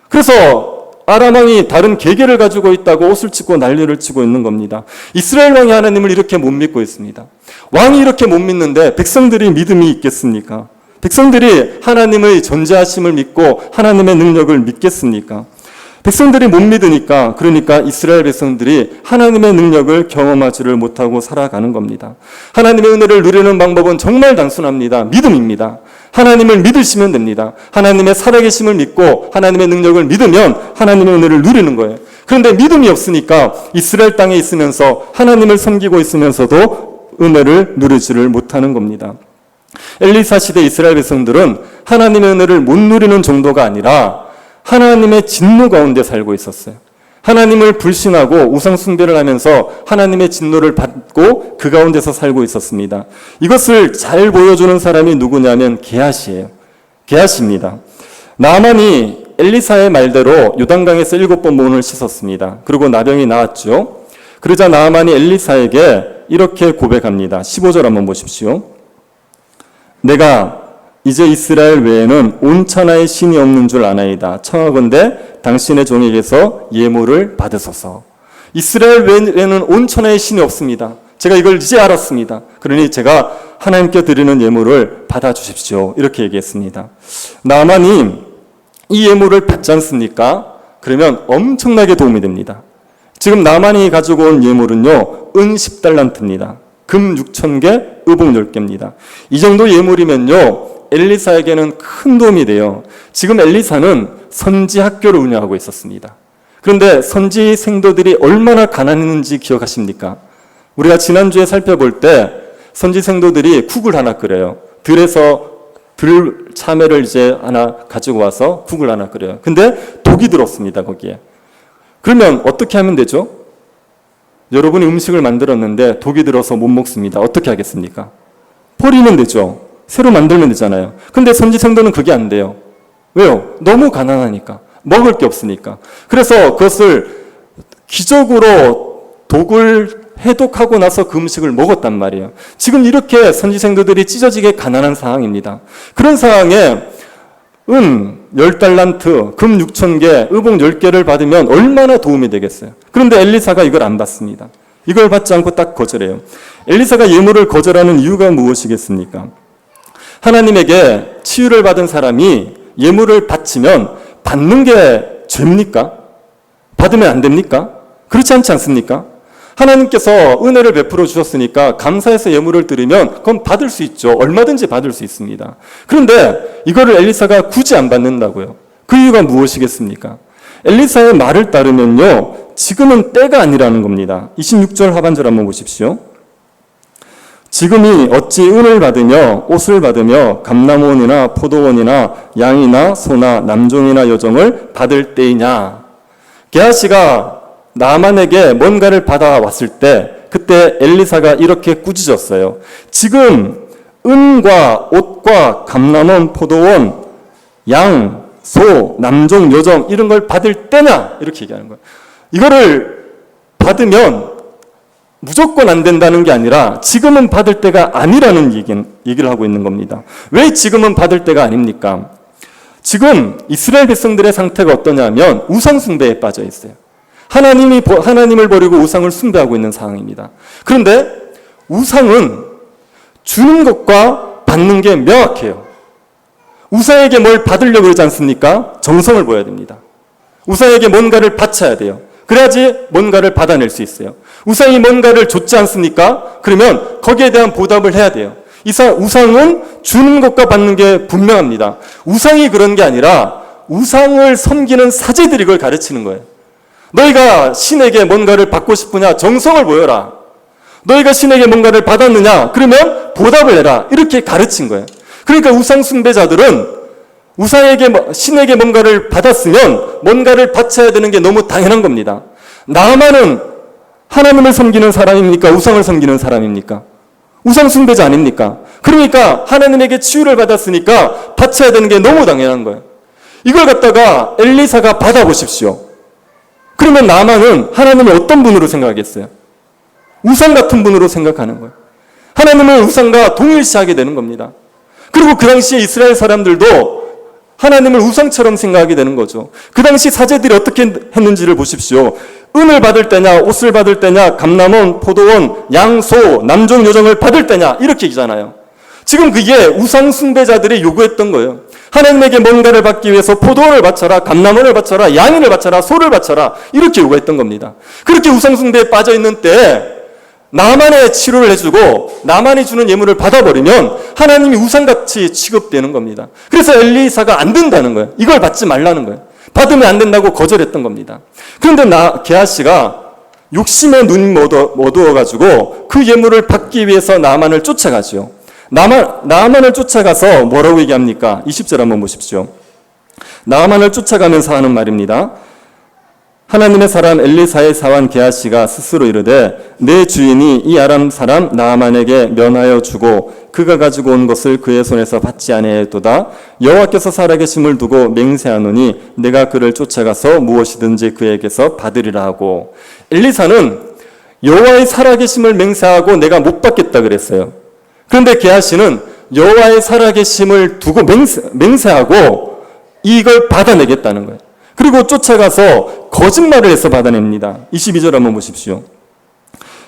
그래서 아람 왕이 다른 계계를 가지고 있다고 옷을 찢고 난리를 치고 있는 겁니다. 이스라엘 왕이 하나님을 이렇게 못 믿고 있습니다. 왕이 이렇게 못 믿는데 백성들이 믿음이 있겠습니까? 백성들이 하나님의 전지하심을 믿고 하나님의 능력을 믿겠습니까? 백성들이 못 믿으니까, 그러니까 이스라엘 백성들이 하나님의 능력을 경험하지를 못하고 살아가는 겁니다. 하나님의 은혜를 누리는 방법은 정말 단순합니다. 믿음입니다. 하나님을 믿으시면 됩니다. 하나님의 살아계심을 믿고 하나님의 능력을 믿으면 하나님의 은혜를 누리는 거예요. 그런데 믿음이 없으니까 이스라엘 땅에 있으면서 하나님을 섬기고 있으면서도 은혜를 누리지를 못하는 겁니다. 엘리사 시대 이스라엘 백성들은 하나님의 은혜를 못 누리는 정도가 아니라 하나님의 진노 가운데 살고 있었어요. 하나님을 불신하고 우상 숭배를 하면서 하나님의 진노를 받고 그 가운데서 살고 있었습니다. 이것을 잘 보여주는 사람이 누구냐면 게하시예요. 게하시입니다. 나만이 엘리사의 말대로 요단강에서 7번 몸을 씻었습니다. 그리고 나병이 나았죠. 그러자 나만이 엘리사에게 이렇게 고백합니다. 15절 한번 보십시오. 내가 이제 이스라엘 외에는 온 천하에 신이 없는 줄 아나이다. 청하건대 당신의 종에게서 예물을 받으소서. 이스라엘 외에는 온 천하에 신이 없습니다. 제가 이걸 이제 알았습니다. 그러니 제가 하나님께 드리는 예물을 받아주십시오. 이렇게 얘기했습니다. 나만이 이 예물을 받지 않습니까? 그러면 엄청나게 도움이 됩니다. 지금 나만이 가지고 온 예물은요, 은 10달란트입니다. 금 6,000개, 의복 10개입니다. 이 정도 예물이면요, 엘리사에게는 큰 도움이 돼요. 지금 엘리사는 선지 학교를 운영하고 있었습니다. 그런데 선지 생도들이 얼마나 가난했는지 기억하십니까? 우리가 지난주에 살펴볼 때 선지 생도들이 국을 하나 끓여요. 들에서 들 참외를 이제 하나 가지고 와서 국을 하나 끓여요. 근데 독이 들었습니다, 거기에. 그러면 어떻게 하면 되죠? 여러분이 음식을 만들었는데 독이 들어서 못 먹습니다. 어떻게 하겠습니까? 버리면 되죠. 새로 만들면 되잖아요. 근데 선지생도는 그게 안 돼요. 왜요? 너무 가난하니까. 먹을 게 없으니까. 그래서 그것을 기적으로 독을 해독하고 나서 그 음식을 먹었단 말이에요. 지금 이렇게 선지생도들이 찢어지게 가난한 상황입니다. 그런 상황에 은 10달란트, 금 6,000개, 의복 10개를 받으면 얼마나 도움이 되겠어요. 그런데 엘리사가 이걸 안 받습니다. 이걸 받지 않고 딱 거절해요. 엘리사가 예물을 거절하는 이유가 무엇이겠습니까? 하나님에게 치유를 받은 사람이 예물을 바치면 받는 게 죄입니까? 받으면 안 됩니까? 그렇지 않지 않습니까? 하나님께서 은혜를 베풀어 주셨으니까 감사해서 예물을 드리면 그건 받을 수 있죠. 얼마든지 받을 수 있습니다. 그런데 이거를 엘리사가 굳이 안 받는다고요. 그 이유가 무엇이겠습니까? 엘리사의 말을 따르면요, 지금은 때가 아니라는 겁니다. 26절 하반절 한번 보십시오. 지금이 어찌 은을 받으며 옷을 받으며 감람원이나 포도원이나 양이나 소나 남종이나 여종을 받을 때이냐. 게하시가 나만에게 뭔가를 받아왔을 때 그때 엘리사가 이렇게 꾸짖었어요. 지금 은과 옷과 감람원, 포도원, 양, 소, 남종, 여종 이런 걸 받을 때냐, 이렇게 얘기하는 거예요. 이거를 받으면 무조건 안 된다는 게 아니라 지금은 받을 때가 아니라는 얘기를 하고 있는 겁니다. 왜 지금은 받을 때가 아닙니까? 지금 이스라엘 백성들의 상태가 어떠냐면 우상 숭배에 빠져 있어요. 하나님을 버리고 우상을 숭배하고 있는 상황입니다. 그런데 우상은 주는 것과 받는 게 명확해요. 우상에게 뭘 받으려고 그러지 않습니까? 정성을 보여야 됩니다. 우상에게 뭔가를 바쳐야 돼요. 그래야지 뭔가를 받아낼 수 있어요. 우상이 뭔가를 줬지 않습니까? 그러면 거기에 대한 보답을 해야 돼요. 우상은 주는 것과 받는 게 분명합니다. 우상이 그런 게 아니라 우상을 섬기는 사제들이 그걸 가르치는 거예요. 너희가 신에게 뭔가를 받고 싶으냐? 정성을 보여라. 너희가 신에게 뭔가를 받았느냐? 그러면 보답을 해라. 이렇게 가르친 거예요. 그러니까 우상 숭배자들은 신에게 뭔가를 받았으면 뭔가를 바쳐야 되는 게 너무 당연한 겁니다. 나만은 하나님을 섬기는 사람입니까? 우상을 섬기는 사람입니까? 우상 숭배자 아닙니까? 그러니까 하나님에게 치유를 받았으니까 바쳐야 되는 게 너무 당연한 거예요. 이걸 갖다가 엘리사가 받아보십시오. 그러면 나만은 하나님을 어떤 분으로 생각하겠어요? 우상 같은 분으로 생각하는 거예요. 하나님을 우상과 동일시하게 되는 겁니다. 그리고 그 당시에 이스라엘 사람들도 하나님을 우상처럼 생각하게 되는 거죠. 그 당시 사제들이 어떻게 했는지를 보십시오. 은을 받을 때냐, 옷을 받을 때냐, 감람원, 포도원, 양, 소, 남종, 여종을 받을 때냐, 이렇게 얘기잖아요. 지금 그게 우상 숭배자들이 요구했던 거예요. 하나님에게 뭔가를 받기 위해서 포도원을 바쳐라, 감람원을 바쳐라, 양인을 바쳐라, 소를 바쳐라, 이렇게 요구했던 겁니다. 그렇게 우상 숭배에 빠져 있는 때에 나만의 치료를 해주고 나만이 주는 예물을 받아버리면 하나님이 우상같이 취급되는 겁니다. 그래서 엘리사가 안 된다는 거예요. 이걸 받지 말라는 거예요. 받으면 안 된다고 거절했던 겁니다. 그런데 게하시가 욕심에 눈이 어두워가지고 그 예물을 받기 위해서 나만을 쫓아가죠. 나만을 쫓아가서 뭐라고 얘기합니까? 20절 한번 보십시오. 나만을 쫓아가면서 하는 말입니다. 하나님의 사람 엘리사의 사환 게하시가 스스로 이르되 내 주인이 이 아람 사람 나아만에게 면하여 주고 그가 가지고 온 것을 그의 손에서 받지 아니하였도다. 여호와께서 살아계심을 두고 맹세하노니 내가 그를 쫓아가서 무엇이든지 그에게서 받으리라 하고, 엘리사는 여호와의 살아계심을 맹세하고 내가 못 받겠다 그랬어요. 그런데 게하시는 여호와의 살아계심을 두고 맹세하고 이걸 받아내겠다는 거예요. 그리고 쫓아가서 거짓말을 해서 받아냅니다. 22절 한번 보십시오.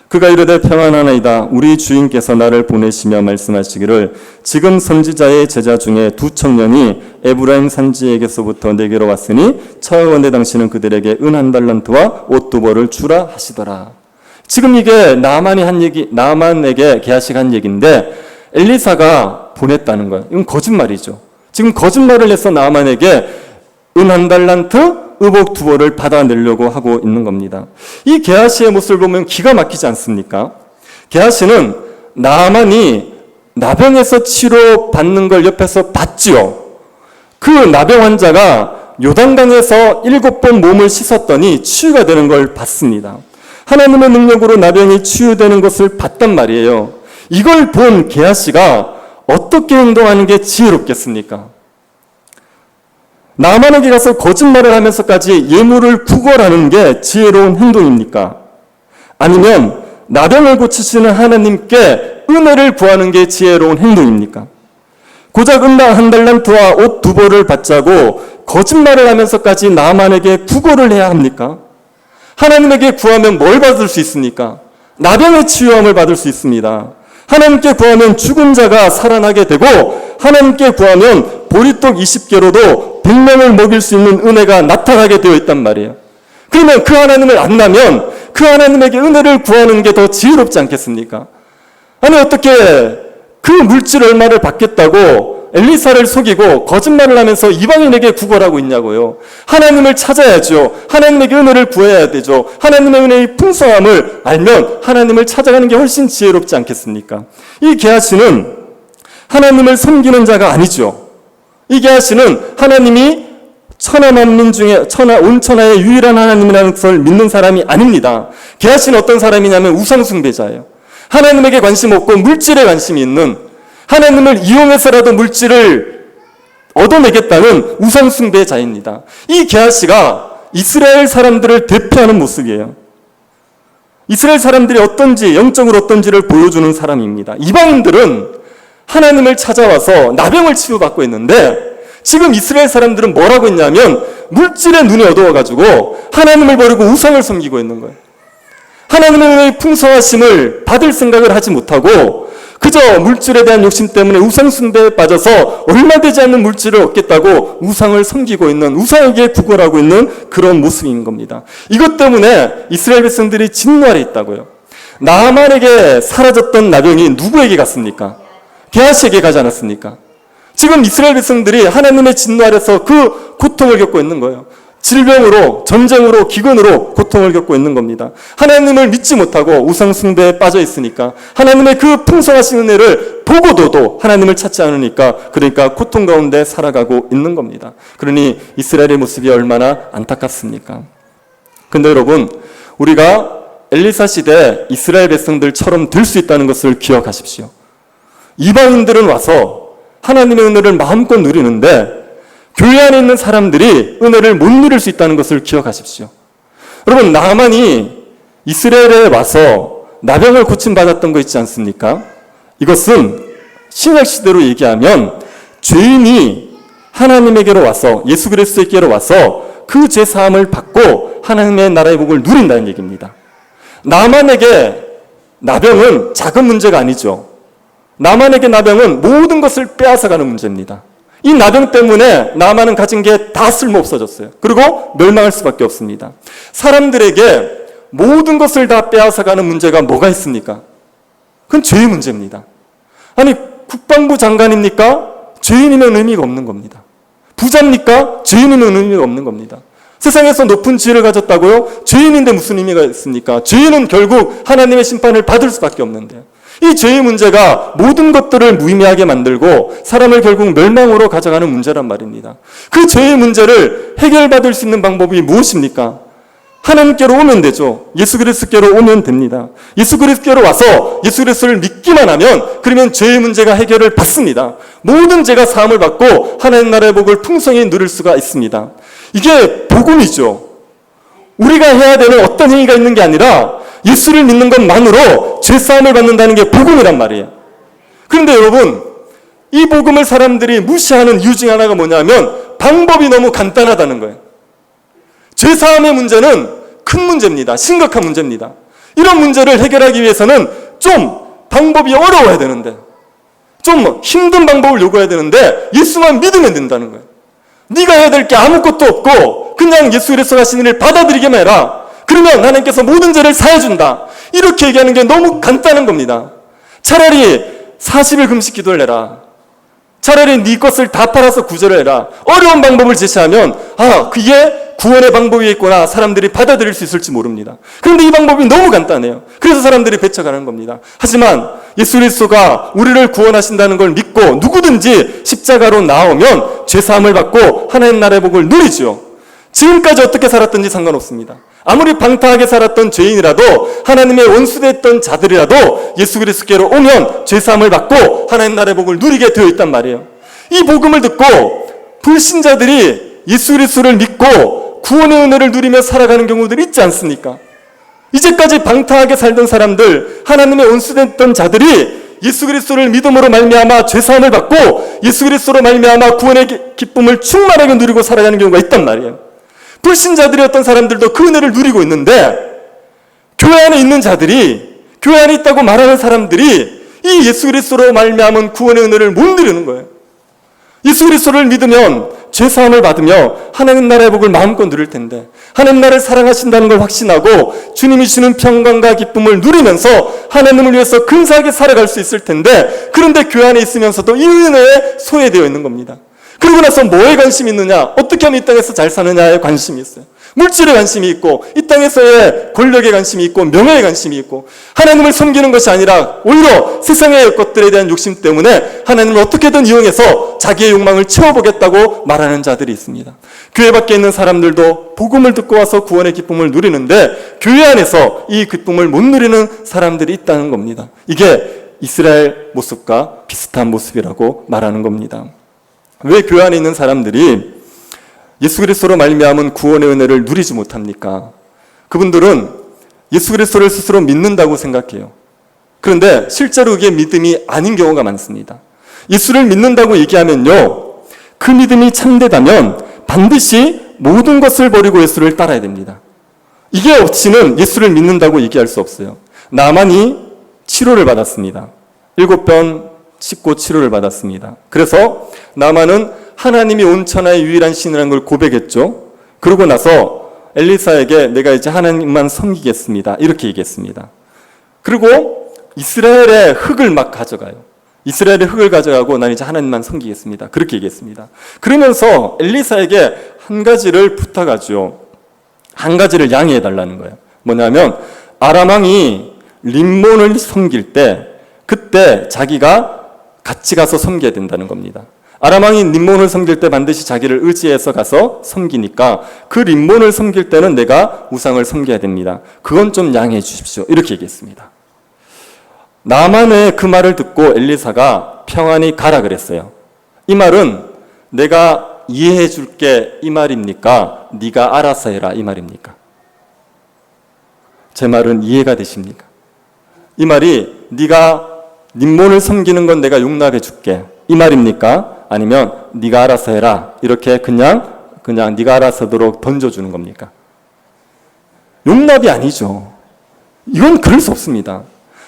그가 이르되 평안하나이다. 우리 주인께서 나를 보내시며 말씀하시기를 지금 선지자의 제자 중에 두 청년이 에브라임 산지에게서부터 내게로 왔으니 차원대 당신은 그들에게 은 한 달란트와 옷 두 벌을 주라 하시더라. 지금 이게 나만에게 게하시가 한 얘기인데 엘리사가 보냈다는 거예요. 이건 거짓말이죠. 지금 거짓말을 해서 나만에게 은 한 달란트, 의복 두 벌을 받아내려고 하고 있는 겁니다. 이 게하시의 모습을 보면 기가 막히지 않습니까? 게하시는 나만이 나병에서 치료받는 걸 옆에서 봤지요. 그 나병 환자가 요단강에서 7번 몸을 씻었더니 치유가 되는 걸 봤습니다. 하나님의 능력으로 나병이 치유되는 것을 봤단 말이에요. 이걸 본 게하시가 어떻게 행동하는 게 지혜롭겠습니까? 나만에게 가서 거짓말을 하면서까지 예물을 구걸하는 게 지혜로운 행동입니까? 아니면 나병을 고치시는 하나님께 은혜를 구하는 게 지혜로운 행동입니까? 고작 은당 한 달란트와 옷 두 벌을 받자고 거짓말을 하면서까지 나만에게 구걸을 해야 합니까? 하나님에게 구하면 뭘 받을 수 있습니까? 나병의 치유함을 받을 수 있습니다. 하나님께 구하면 죽은 자가 살아나게 되고 하나님께 구하면 보리떡 20개로도 100명을 먹일 수 있는 은혜가 나타나게 되어 있단 말이에요. 그러면 그 하나님을 안다면 그 하나님에게 은혜를 구하는 게 더 지혜롭지 않겠습니까? 아니 어떻게 그 물질 얼마를 받겠다고 엘리사를 속이고 거짓말을 하면서 이방인에게 구걸하고 있냐고요. 하나님을 찾아야죠. 하나님에게 은혜를 구해야 되죠. 하나님의 은혜의 풍성함을 알면 하나님을 찾아가는 게 훨씬 지혜롭지 않겠습니까? 이 게하시는 하나님을 섬기는 자가 아니죠. 이 게하시는 하나님이 천하 만민 중에 온 천하의 유일한 하나님이라는 것을 믿는 사람이 아닙니다. 게하시는 어떤 사람이냐면 우상 숭배자예요. 하나님에게 관심 없고 물질에 관심이 있는, 하나님을 이용해서라도 물질을 얻어내겠다는 우상 숭배자입니다. 이 게하시가 이스라엘 사람들을 대표하는 모습이에요. 이스라엘 사람들이 어떤지, 영적으로 어떤지를 보여주는 사람입니다. 이방인들은 하나님을 찾아와서 나병을 치유받고 있는데 지금 이스라엘 사람들은 뭐라고 했냐면 물질에 눈이 어두워가지고 하나님을 버리고 우상을 섬기고 있는 거예요. 하나님의 풍성하심을 받을 생각을 하지 못하고 그저 물질에 대한 욕심 때문에 우상 숭배에 빠져서 얼마 되지 않는 물질을 얻겠다고 우상을 섬기고 있는, 우상에게 구걸하고 있는 그런 모습인 겁니다. 이것 때문에 이스라엘 백성들이 진노하려 있다고요. 나만에게 사라졌던 나병이 누구에게 갔습니까? 게하시에게 가지 않았습니까? 지금 이스라엘 백성들이 하나님의 진노 아래서 그 고통을 겪고 있는 거예요. 질병으로, 전쟁으로, 기근으로 고통을 겪고 있는 겁니다. 하나님을 믿지 못하고 우상 숭배에 빠져 있으니까, 하나님의 그 풍성하신 은혜를 보고도 하나님을 찾지 않으니까, 그러니까 고통 가운데 살아가고 있는 겁니다. 그러니 이스라엘의 모습이 얼마나 안타깝습니까? 근데 여러분, 우리가 엘리사 시대 이스라엘 백성들처럼 될 수 있다는 것을 기억하십시오. 이방인들은 와서 하나님의 은혜를 마음껏 누리는데 교회 안에 있는 사람들이 은혜를 못 누릴 수 있다는 것을 기억하십시오. 여러분, 나만이 이스라엘에 와서 나병을 고침받았던 거 있지 않습니까? 이것은 신약 시대로 얘기하면 죄인이 하나님에게로 와서, 예수 그리스도께로 와서 그 죄 사함을 받고 하나님의 나라의 복을 누린다는 얘기입니다. 나만에게 나병은 작은 문제가 아니죠. 나만에게 나병은 모든 것을 빼앗아가는 문제입니다. 이 나병 때문에 나만은 가진 게 다 쓸모없어졌어요. 그리고 멸망할 수밖에 없습니다. 사람들에게 모든 것을 다 빼앗아가는 문제가 뭐가 있습니까? 그건 죄의 문제입니다. 아니, 국방부 장관입니까? 죄인이면 의미가 없는 겁니다. 부자입니까? 죄인이면 의미가 없는 겁니다. 세상에서 높은 지위를 가졌다고요? 죄인인데 무슨 의미가 있습니까? 죄인은 결국 하나님의 심판을 받을 수밖에 없는데요. 이 죄의 문제가 모든 것들을 무의미하게 만들고 사람을 결국 멸망으로 가져가는 문제란 말입니다. 그 죄의 문제를 해결받을 수 있는 방법이 무엇입니까? 하나님께로 오면 되죠. 예수 그리스도께로 오면 됩니다. 예수 그리스도께로 와서 예수 그리스도를 믿기만 하면, 그러면 죄의 문제가 해결을 받습니다. 모든 죄가 사함을 받고 하나님 나라의 복을 풍성히 누릴 수가 있습니다. 이게 복음이죠. 우리가 해야 되는 어떤 행위가 있는 게 아니라 예수를 믿는 것만으로 죄사함을 받는다는 게 복음이란 말이에요. 그런데 여러분, 이 복음을 사람들이 무시하는 이유 중에 하나가 뭐냐면 방법이 너무 간단하다는 거예요. 죄사함의 문제는 큰 문제입니다. 심각한 문제입니다. 이런 문제를 해결하기 위해서는 좀 방법이 어려워야 되는데, 좀 힘든 방법을 요구해야 되는데 예수만 믿으면 된다는 거예요. 네가 해야 될 게 아무것도 없고 그냥 예수 그리스도가 하신 일을 받아들이기만 해라. 그러면 하나님께서 모든 죄를 사해준다. 이렇게 얘기하는 게 너무 간단한 겁니다. 차라리 40일 금식 기도를 해라. 차라리 네 것을 다 팔아서 구제를 해라. 어려운 방법을 제시하면 그게 구원의 방법이 있구나, 사람들이 받아들일 수 있을지 모릅니다. 그런데 이 방법이 너무 간단해요. 그래서 사람들이 배척하는 겁니다. 하지만 예수 그리스도가 우리를 구원하신다는 걸 믿고 누구든지 십자가로 나오면 죄사함을 받고 하나님 나라의 복을 누리죠. 지금까지 어떻게 살았든지 상관없습니다. 아무리 방탕하게 살았던 죄인이라도, 하나님의 원수됐던 자들이라도 예수 그리스도께로 오면 죄사함을 받고 하나님 나라의 복을 누리게 되어 있단 말이에요. 이 복음을 듣고 불신자들이 예수 그리스도를 믿고 구원의 은혜를 누리며 살아가는 경우들이 있지 않습니까? 이제까지 방탕하게 살던 사람들, 하나님의 원수됐던 자들이 예수 그리스도를 믿음으로 말미암아 죄사함을 받고 예수 그리스도로 말미암아 구원의 기쁨을 충만하게 누리고 살아가는 경우가 있단 말이에요. 불신자들이었던 사람들도 그 은혜를 누리고 있는데, 교회 안에 있는 자들이, 교회 안에 있다고 말하는 사람들이 이 예수 그리스도로 말미암은 구원의 은혜를 못 누리는 거예요. 예수 그리스도를 믿으면 죄사함을 받으며 하나님 나라의 복을 마음껏 누릴 텐데, 하나님 나라를 사랑하신다는 걸 확신하고 주님이 주시는 평강과 기쁨을 누리면서 하나님을 위해서 근사하게 살아갈 수 있을 텐데, 그런데 교회 안에 있으면서도 이 은혜에 소외되어 있는 겁니다. 그러고 나서 뭐에 관심이 있느냐? 어떻게 하면 이 땅에서 잘 사느냐에 관심이 있어요. 물질에 관심이 있고, 이 땅에서의 권력에 관심이 있고, 명예에 관심이 있고, 하나님을 섬기는 것이 아니라 오히려 세상의 것들에 대한 욕심 때문에 하나님을 어떻게든 이용해서 자기의 욕망을 채워보겠다고 말하는 자들이 있습니다. 교회 밖에 있는 사람들도 복음을 듣고 와서 구원의 기쁨을 누리는데, 교회 안에서 이 기쁨을 못 누리는 사람들이 있다는 겁니다. 이게 이스라엘 모습과 비슷한 모습이라고 말하는 겁니다. 왜 교회 안에 있는 사람들이 예수 그리스도로 말미암은 구원의 은혜를 누리지 못합니까? 그분들은 예수 그리스도를 스스로 믿는다고 생각해요. 그런데 실제로 그게 믿음이 아닌 경우가 많습니다. 예수를 믿는다고 얘기하면요, 그 믿음이 참되다면 반드시 모든 것을 버리고 예수를 따라야 됩니다. 이게 없이는 예수를 믿는다고 얘기할 수 없어요. 나만이 치료를 받았습니다. 7번 씻고 치료를 받았습니다. 그래서 나만은 하나님이 온 천하의 유일한 신이라는 걸 고백했죠. 그러고 나서 엘리사에게 내가 이제 하나님만 섬기겠습니다. 이렇게 얘기했습니다. 그리고 이스라엘의 흙을 막 가져가요. 이스라엘의 흙을 가져가고 난 이제 하나님만 섬기겠습니다. 그렇게 얘기했습니다. 그러면서 엘리사에게 한 가지를 부탁하죠. 한 가지를 양해해 달라는 거예요. 뭐냐면 아람 왕이 림몬을 섬길 때 그때 자기가 같이 가서 섬겨야 된다는 겁니다. 아람 왕이 림몬을 섬길 때 반드시 자기를 의지해서 가서 섬기니까 그 림몬을 섬길 때는 내가 우상을 섬겨야 됩니다. 그건 좀 양해해 주십시오. 이렇게 얘기했습니다. 나만의 그 말을 듣고 엘리사가 평안히 가라 그랬어요. 이 말은 내가 이해해 줄게 이 말입니까? 네가 알아서 해라 이 말입니까? 제 말은 이해가 되십니까? 이 말이 네가 림몬을 섬기는 건 내가 용납해 줄게 이 말입니까? 아니면 네가 알아서 해라 이렇게 그냥 네가 알아서 하도록 던져주는 겁니까? 용납이 아니죠. 이건 그럴 수 없습니다.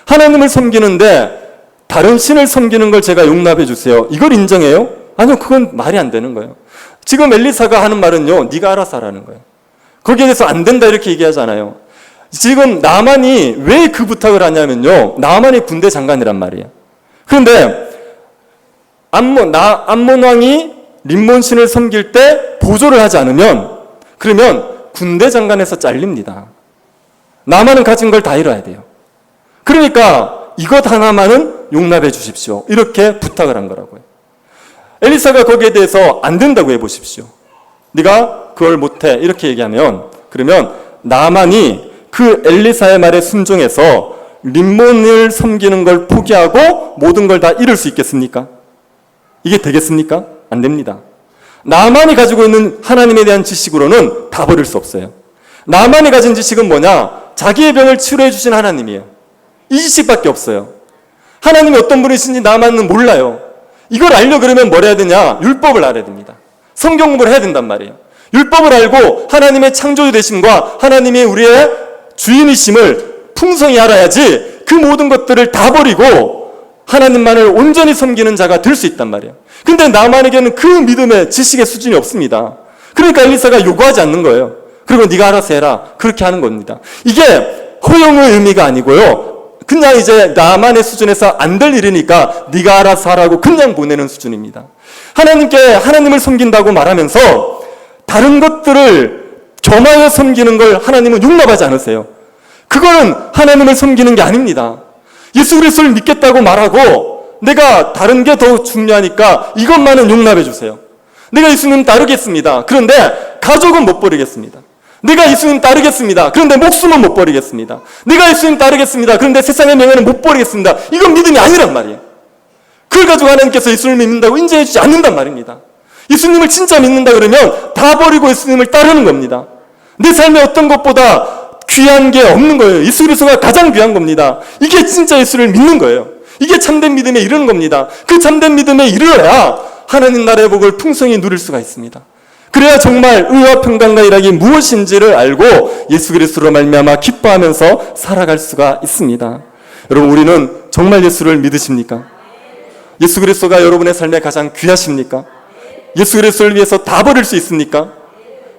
하나님을 섬기는데 다른 신을 섬기는 걸 제가 용납해 주세요. 이걸 인정해요? 아니요, 그건 말이 안 되는 거예요. 지금 엘리사가 하는 말은요, 네가 알아서 하라는 거예요. 거기에 대해서 안 된다 이렇게 얘기하잖아요. 지금 나만이 왜 그 부탁을 하냐면요, 나만이 군대 장관이란 말이에요. 그런데 암몬 왕이 림몬 신을 섬길 때 보조를 하지 않으면 그러면 군대 장관에서 잘립니다. 나만은 가진 걸 다 잃어야 돼요. 그러니까 이것 하나만은 용납해 주십시오. 이렇게 부탁을 한 거라고요. 엘리사가 거기에 대해서 안 된다고 해보십시오. 네가 그걸 못해 이렇게 얘기하면 그러면 나만이 그 엘리사의 말에 순종해서 림몬을 섬기는 걸 포기하고 모든 걸 다 잃을 수 있겠습니까? 이게 되겠습니까? 안 됩니다. 나만이 가지고 있는 하나님에 대한 지식으로는 다 버릴 수 없어요. 나만이 가진 지식은 뭐냐? 자기의 병을 치료해 주신 하나님이에요. 이 지식밖에 없어요. 하나님이 어떤 분이신지 나만은 몰라요. 이걸 알려 그러면 뭘 해야 되냐? 율법을 알아야 됩니다. 성경 공부를 해야 된단 말이에요. 율법을 알고 하나님의 창조주 되심과 하나님의 우리의 주인이심을 풍성히 알아야지 그 모든 것들을 다 버리고 하나님만을 온전히 섬기는 자가 될 수 있단 말이에요. 근데 나만에게는 그 믿음의 지식의 수준이 없습니다. 그러니까 엘리사가 요구하지 않는 거예요. 그리고 네가 알아서 해라. 그렇게 하는 겁니다. 이게 허용의 의미가 아니고요. 그냥 이제 나만의 수준에서 안 될 일이니까 네가 알아서 하라고 그냥 보내는 수준입니다. 하나님께 하나님을 섬긴다고 말하면서 다른 것들을 겸하여 섬기는 걸 하나님은 용납하지 않으세요. 그거는 하나님을 섬기는 게 아닙니다. 예수 그리스도를 믿겠다고 말하고 내가 다른 게 더 중요하니까 이것만은 용납해 주세요. 내가 예수님 따르겠습니다. 그런데 가족은 못 버리겠습니다. 내가 예수님 따르겠습니다. 그런데 목숨은 못 버리겠습니다. 내가 예수님 따르겠습니다. 그런데 세상의 명예는 못 버리겠습니다. 이건 믿음이 아니란 말이에요. 그걸 가지고 하나님께서 예수님을 믿는다고 인정해 주지 않는단 말입니다. 예수님을 진짜 믿는다 그러면 다 버리고 예수님을 따르는 겁니다. 내 삶에 어떤 것보다 귀한 게 없는 거예요. 예수 그리스도가 가장 귀한 겁니다. 이게 진짜 예수를 믿는 거예요. 이게 참된 믿음에 이르는 겁니다. 그 참된 믿음에 이르러야 하나님 나라의 복을 풍성히 누릴 수가 있습니다. 그래야 정말 의와 평강과 일하기 무엇인지를 알고 예수 그리스도로 말미암아 기뻐하면서 살아갈 수가 있습니다. 여러분, 우리는 정말 예수를 믿으십니까? 예수 그리스도가 여러분의 삶에 가장 귀하십니까? 예수 그리스도를 위해서 다 버릴 수 있습니까?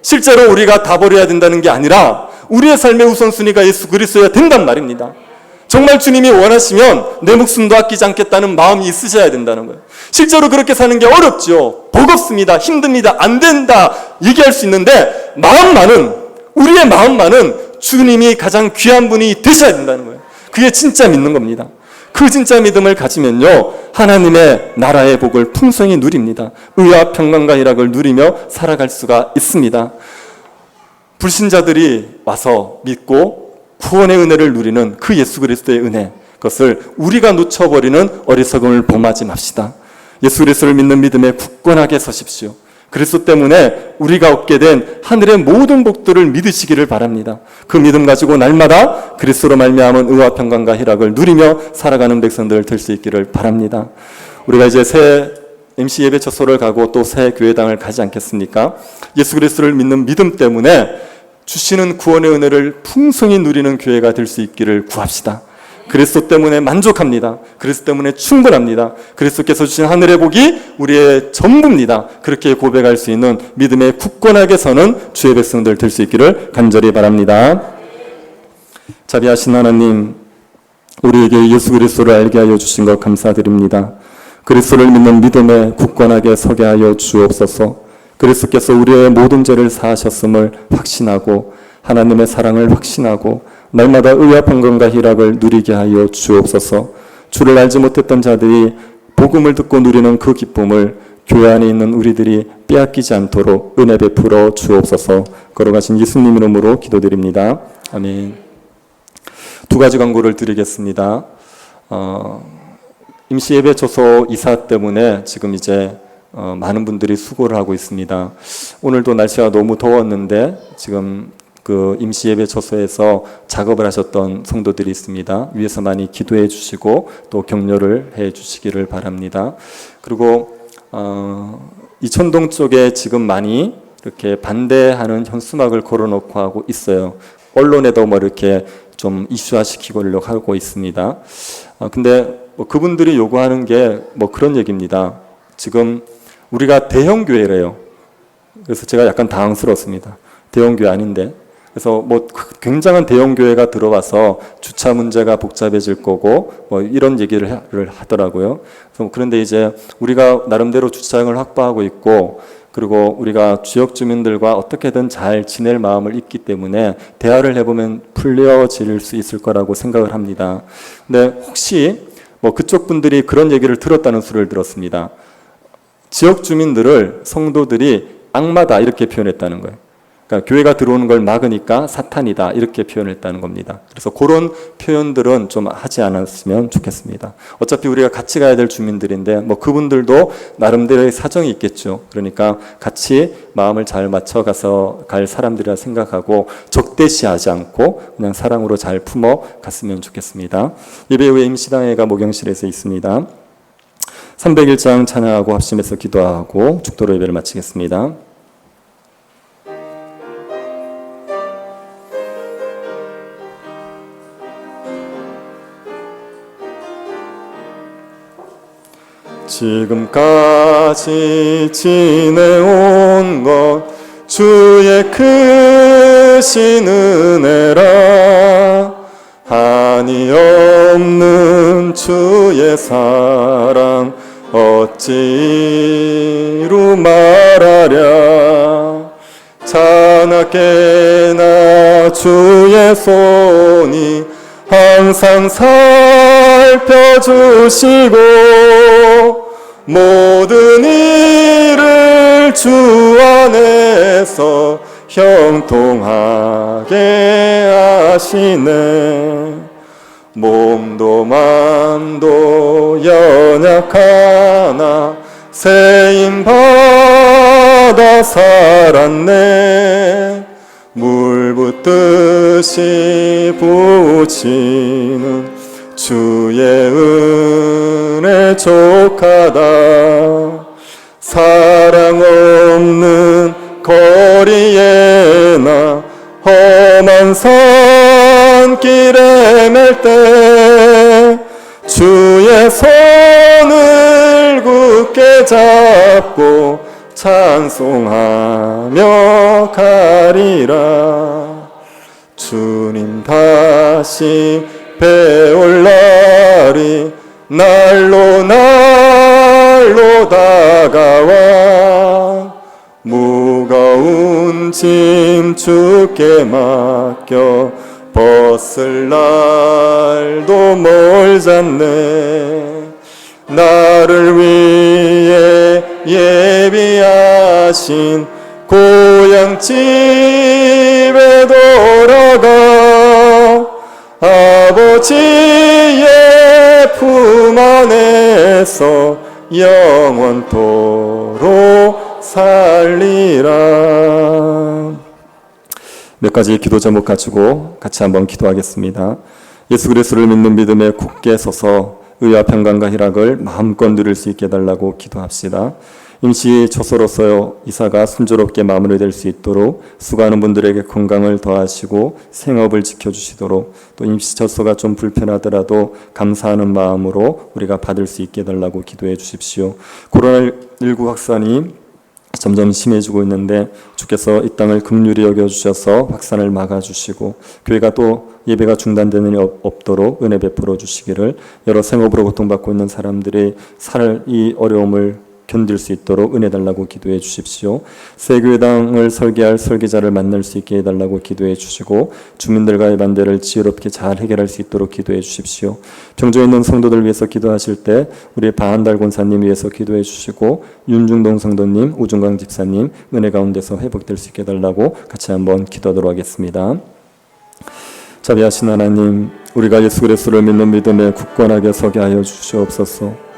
실제로 우리가 다 버려야 된다는 게 아니라 우리의 삶의 우선순위가 예수 그리스도여야 된단 말입니다. 정말 주님이 원하시면 내 목숨도 아끼지 않겠다는 마음이 있으셔야 된다는 거예요. 실제로 그렇게 사는 게 어렵죠. 버겁습니다. 힘듭니다. 안 된다 얘기할 수 있는데 우리의 마음만은 주님이 가장 귀한 분이 되셔야 된다는 거예요. 그게 진짜 믿는 겁니다. 그 진짜 믿음을 가지면요, 하나님의 나라의 복을 풍성히 누립니다. 의와 평강과 희락을 누리며 살아갈 수가 있습니다. 불신자들이 와서 믿고 구원의 은혜를 누리는 그 예수 그리스도의 은혜, 그것을 우리가 놓쳐버리는 어리석음을 범하지 맙시다. 예수 그리스도를 믿는 믿음에 굳건하게 서십시오. 그리스도 때문에 우리가 얻게 된 하늘의 모든 복들을 믿으시기를 바랍니다. 그 믿음 가지고 날마다 그리스도로 말미암은 의와 평강과 희락을 누리며 살아가는 백성들 될 수 있기를 바랍니다. 우리가 이제 새 MC 예배처소를 가고 또 새 교회당을 가지 않겠습니까? 예수 그리스도를 믿는 믿음 때문에 주시는 구원의 은혜를 풍성히 누리는 교회가 될 수 있기를 구합시다. 그리스도 때문에 만족합니다. 그리스도 때문에 충분합니다. 그리스도께서 주신 하늘의 복이 우리의 전부입니다. 그렇게 고백할 수 있는 믿음의 굳건하게 서는 주의 백성들 될 수 있기를 간절히 바랍니다. 자비하신 하나님, 우리에게 예수 그리스도를 알게 하여 주신 것 감사드립니다. 그리스도를 믿는 믿음에 굳건하게 서게 하여 주옵소서. 그리스도께서 우리의 모든 죄를 사하셨음을 확신하고 하나님의 사랑을 확신하고 날마다 의와 평강과 희락을 누리게 하여 주옵소서. 주를 알지 못했던 자들이 복음을 듣고 누리는 그 기쁨을 교회 안에 있는 우리들이 빼앗기지 않도록 은혜 베풀어 주옵소서. 걸어가신 예수님 이름으로 기도드립니다. 아멘. 두 가지 광고를 드리겠습니다. 임시예배처소 이사 때문에 지금 이제 많은 분들이 수고를 하고 있습니다. 오늘도 날씨가 너무 더웠는데 지금 그 임시예배처소에서 작업을 하셨던 성도들이 있습니다. 위에서 많이 기도해 주시고 또 격려를 해 주시기를 바랍니다. 그리고 이천동 쪽에 지금 많이 이렇게 반대하는 현수막을 걸어놓고 하고 있어요. 언론에도 뭐 이렇게 좀 이슈화시키고 하고 있습니다. 근데 뭐 그분들이 요구하는 게 뭐 그런 얘기입니다. 지금 우리가 대형 교회래요. 그래서 제가 약간 당황스럽습니다. 대형 교회 아닌데. 그래서 뭐 굉장한 대형 교회가 들어와서 주차 문제가 복잡해질 거고 뭐 이런 얘기를 하더라고요. 그런데 이제 우리가 나름대로 주차장을 확보하고 있고 그리고 우리가 지역 주민들과 어떻게든 잘 지낼 마음을 있기 때문에 대화를 해보면 풀려질 수 있을 거라고 생각을 합니다. 근데 혹시 뭐 그쪽 분들이 그런 얘기를 들었다는 소리를 들었습니다. 지역 주민들을 성도들이 악마다 이렇게 표현했다는 거예요. 그러니까 교회가 들어오는 걸 막으니까 사탄이다 이렇게 표현했다는 겁니다. 그래서 그런 표현들은 좀 하지 않았으면 좋겠습니다. 어차피 우리가 같이 가야 될 주민들인데 뭐 그분들도 나름대로의 사정이 있겠죠. 그러니까 같이 마음을 잘 맞춰가서 갈 사람들이라 생각하고 적대시하지 않고 그냥 사랑으로 잘 품어 갔으면 좋겠습니다. 예배 후에 임시당회가 목영실에서 있습니다. 301장 찬양하고 합심해서 기도하고 축도로 예배를 마치겠습니다. 지금까지 지내온 것 주의 크신 은혜라 한이 없는 주의 사랑 어찌로 말하랴 자나깨나 주의 손이 항상 살펴주시고 모든 일을 주 안에서 형통하게 하시네 몸도 맘도 연약하나 세임받아 살았네 물 붓듯이 부치는 주의 은혜 족하다 사랑 없는 거리에나 험한 산길에 맬 때 주의 손을 굳게 잡고 찬송하며 가리라 주님 다시 배올 날이 날로 다가와 무거운 짐 주께 맡겨 벗을 날도 멀잖네 나를 위해 예비하신 고향집에 돌아가 아버지의 품 안에서 영원토록 살리라. 몇 가지 기도 제목 가지고 같이 한번 기도하겠습니다. 예수 그리스도를 믿는 믿음에 굳게 서서 의와 평강과 희락을 마음껏 누릴 수 있게 해달라고 기도합시다. 임시 처소로서 이사가 순조롭게 마무리될 수 있도록 수고하는 분들에게 건강을 더하시고 생업을 지켜주시도록, 또 임시 처소가 좀 불편하더라도 감사하는 마음으로 우리가 받을 수 있게 해달라고 기도해 주십시오. 코로나19 확산이 점점 심해지고 있는데 주께서 이 땅을 긍휼히 여겨주셔서 확산을 막아주시고 교회가 또 예배가 중단되는 일 없도록 은혜 베풀어 주시기를, 여러 생업으로 고통받고 있는 사람들이 살 이 어려움을 견딜 수 있도록 은혜 달라고 기도해 주십시오. 새 교회당을 설계할 설계자를 만날 수 있게 해달라고 기도해 주시고 주민들과의 반대를 지혜롭게 잘 해결할 수 있도록 기도해 주십시오. 병정에 있는 성도들 위해서 기도하실 때 우리 바한달 권사님 위해서 기도해 주시고 윤중동 성도님, 우중강 집사님 은혜 가운데서 회복될 수 있게 해달라고 같이 한번 기도하도록 하겠습니다. 자비하신 하나님, 우리가 예수 그리스도를 믿는 믿음에 굳건하게 서게 하여 주시옵소서.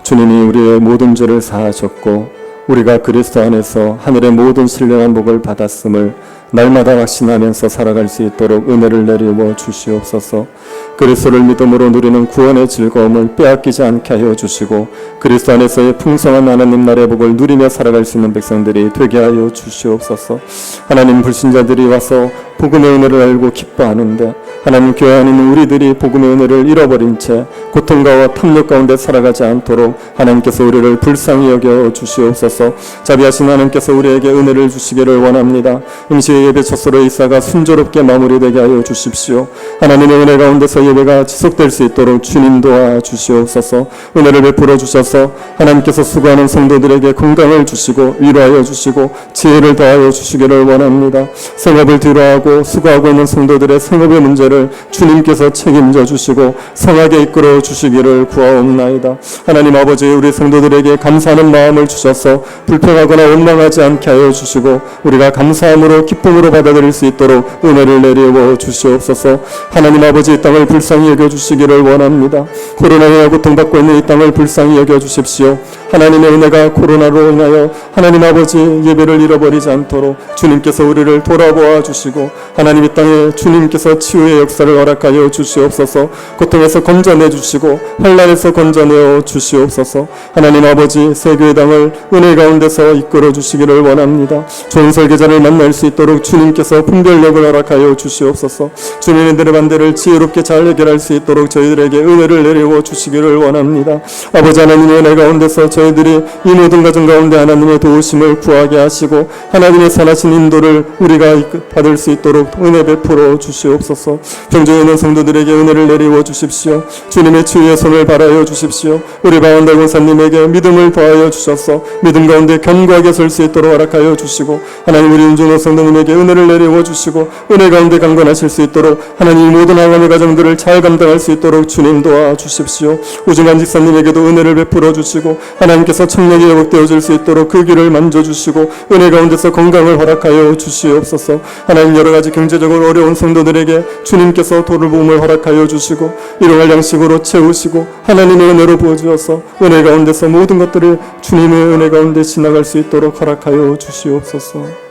주님이 우리의 모든 죄를 사하셨고 우리가 그리스도 안에서 하늘의 모든 신령한 복을 받았음을 날마다 확신하면서 살아갈 수 있도록 은혜를 내리워 주시옵소서. 그리스도를 믿음으로 누리는 구원의 즐거움을 빼앗기지 않게 하여 주시고 그리스도 안에서의 풍성한 하나님 나라의 복을 누리며 살아갈 수 있는 백성들이 되게 하여 주시옵소서. 하나님, 불신자들이 와서 복음의 은혜를 알고 기뻐하는데 하나님 교회 안에 있는 우리들이 복음의 은혜를 잃어버린 채 고통과 탐욕 가운데 살아가지 않도록 하나님께서 우리를 불쌍히 여겨 주시옵소서. 자비하신 하나님께서 우리에게 은혜를 주시기를 원합니다. 임시 예배 첫소로 이사가 순조롭게 마무리되게 하여 주십시오. 하나님의 은혜 가운데서 예배가 지속될 수 있도록 주님 도와 주시옵소서. 은혜를 베풀어 주셔서 하나님께서 수고하는 성도들에게 건강을 주시고 위로하여 주시고 지혜를 더하여 주시기를 원합니다. 생업을 뒤로하고 수고하고 있는 성도들의 생업의 문제를 주님께서 책임져 주시고 성하게 이끌어 주시기를 구하옵나이다. 하나님 아버지, 우리 성도들에게 감사하는 마음을 주셔서 불평하거나 원망하지 않게 하여 주시고 우리가 감사함으로 기쁨으로 받아들일 수 있도록 은혜를 내리워 주시옵소서. 하나님 아버지, 이 땅을 불쌍히 여겨 주시기를 원합니다. 코로나로 인하여 고통받고 있는 이 땅을 불쌍히 여겨 주십시오. 하나님의 은혜가 코로나로 인하여 하나님 아버지 예배를 잃어버리지 않도록 주님께서 우리를 돌아보아 주시고 하나님 이 땅에 주님께서 치유의 역사를 허락하여 주시옵소서. 고통에서 건져내 주시고 환난에서 건져내어 주시옵소서. 하나님 아버지, 새교회당을 은혜 가운데서 이끌어 주시기를 원합니다. 좋은 설계자를 만날 수 있도록 주님께서 분별력을 허락하여 주시옵소서. 주님의 반대를 지혜롭게 잘 해결할 수 있도록 저희들에게 은혜를 내리워 주시기를 원합니다. 아버지 하나님의 은혜 가운데서 저희들이 이 모든 가정 가운데 하나님의 도우심을 구하게 하시고 하나님의 선하신 인도를 우리가 받을 수 있도록 은혜 베풀어 주시옵소서. 병정에 있는 성도들에게 은혜를 내리워 주십시오. 주님의 치유의 손을 바라여 주십시오. 우리 바한달 권사님에게 믿음을 더하여 주셔서 믿음 가운데 견고하게 설 수 있도록 허락하여 주시고 하나님, 우리 윤중호 성도님에게 은혜를 내리워 주시고 은혜 가운데 강건하실 수 있도록 하나님 모든 하나님의 가정들을 잘 감당할 수 있도록 주님 도와 주십시오. 우중한 집사님에게도 은혜를 베풀어 주시고 하나님께서 청력이 회복되어질 수 있도록 그 길을 만져주시고 은혜 가운데서 건강을 허락하여 주시옵소서. 하나님, 여러 가지 경제적으로 어려운 성도들에게 주님께서 돌봄을 허락하여 주시고 일용할 양식으로 채우시고 하나님의 은혜로 부어주어서 은혜 가운데서 모든 것들을 주님의 은혜 가운데 지나갈 수 있도록 허락하여 주시옵소서.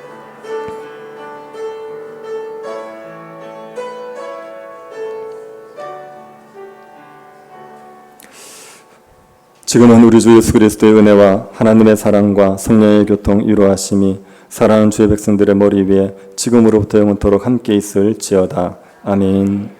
지금은 우리 주 예수 그리스도의 은혜와 하나님의 사랑과 성령의 교통 위로하심이 사랑하는 주의 백성들의 머리 위에 지금으로부터 영원토록 함께 있을지어다. 아멘.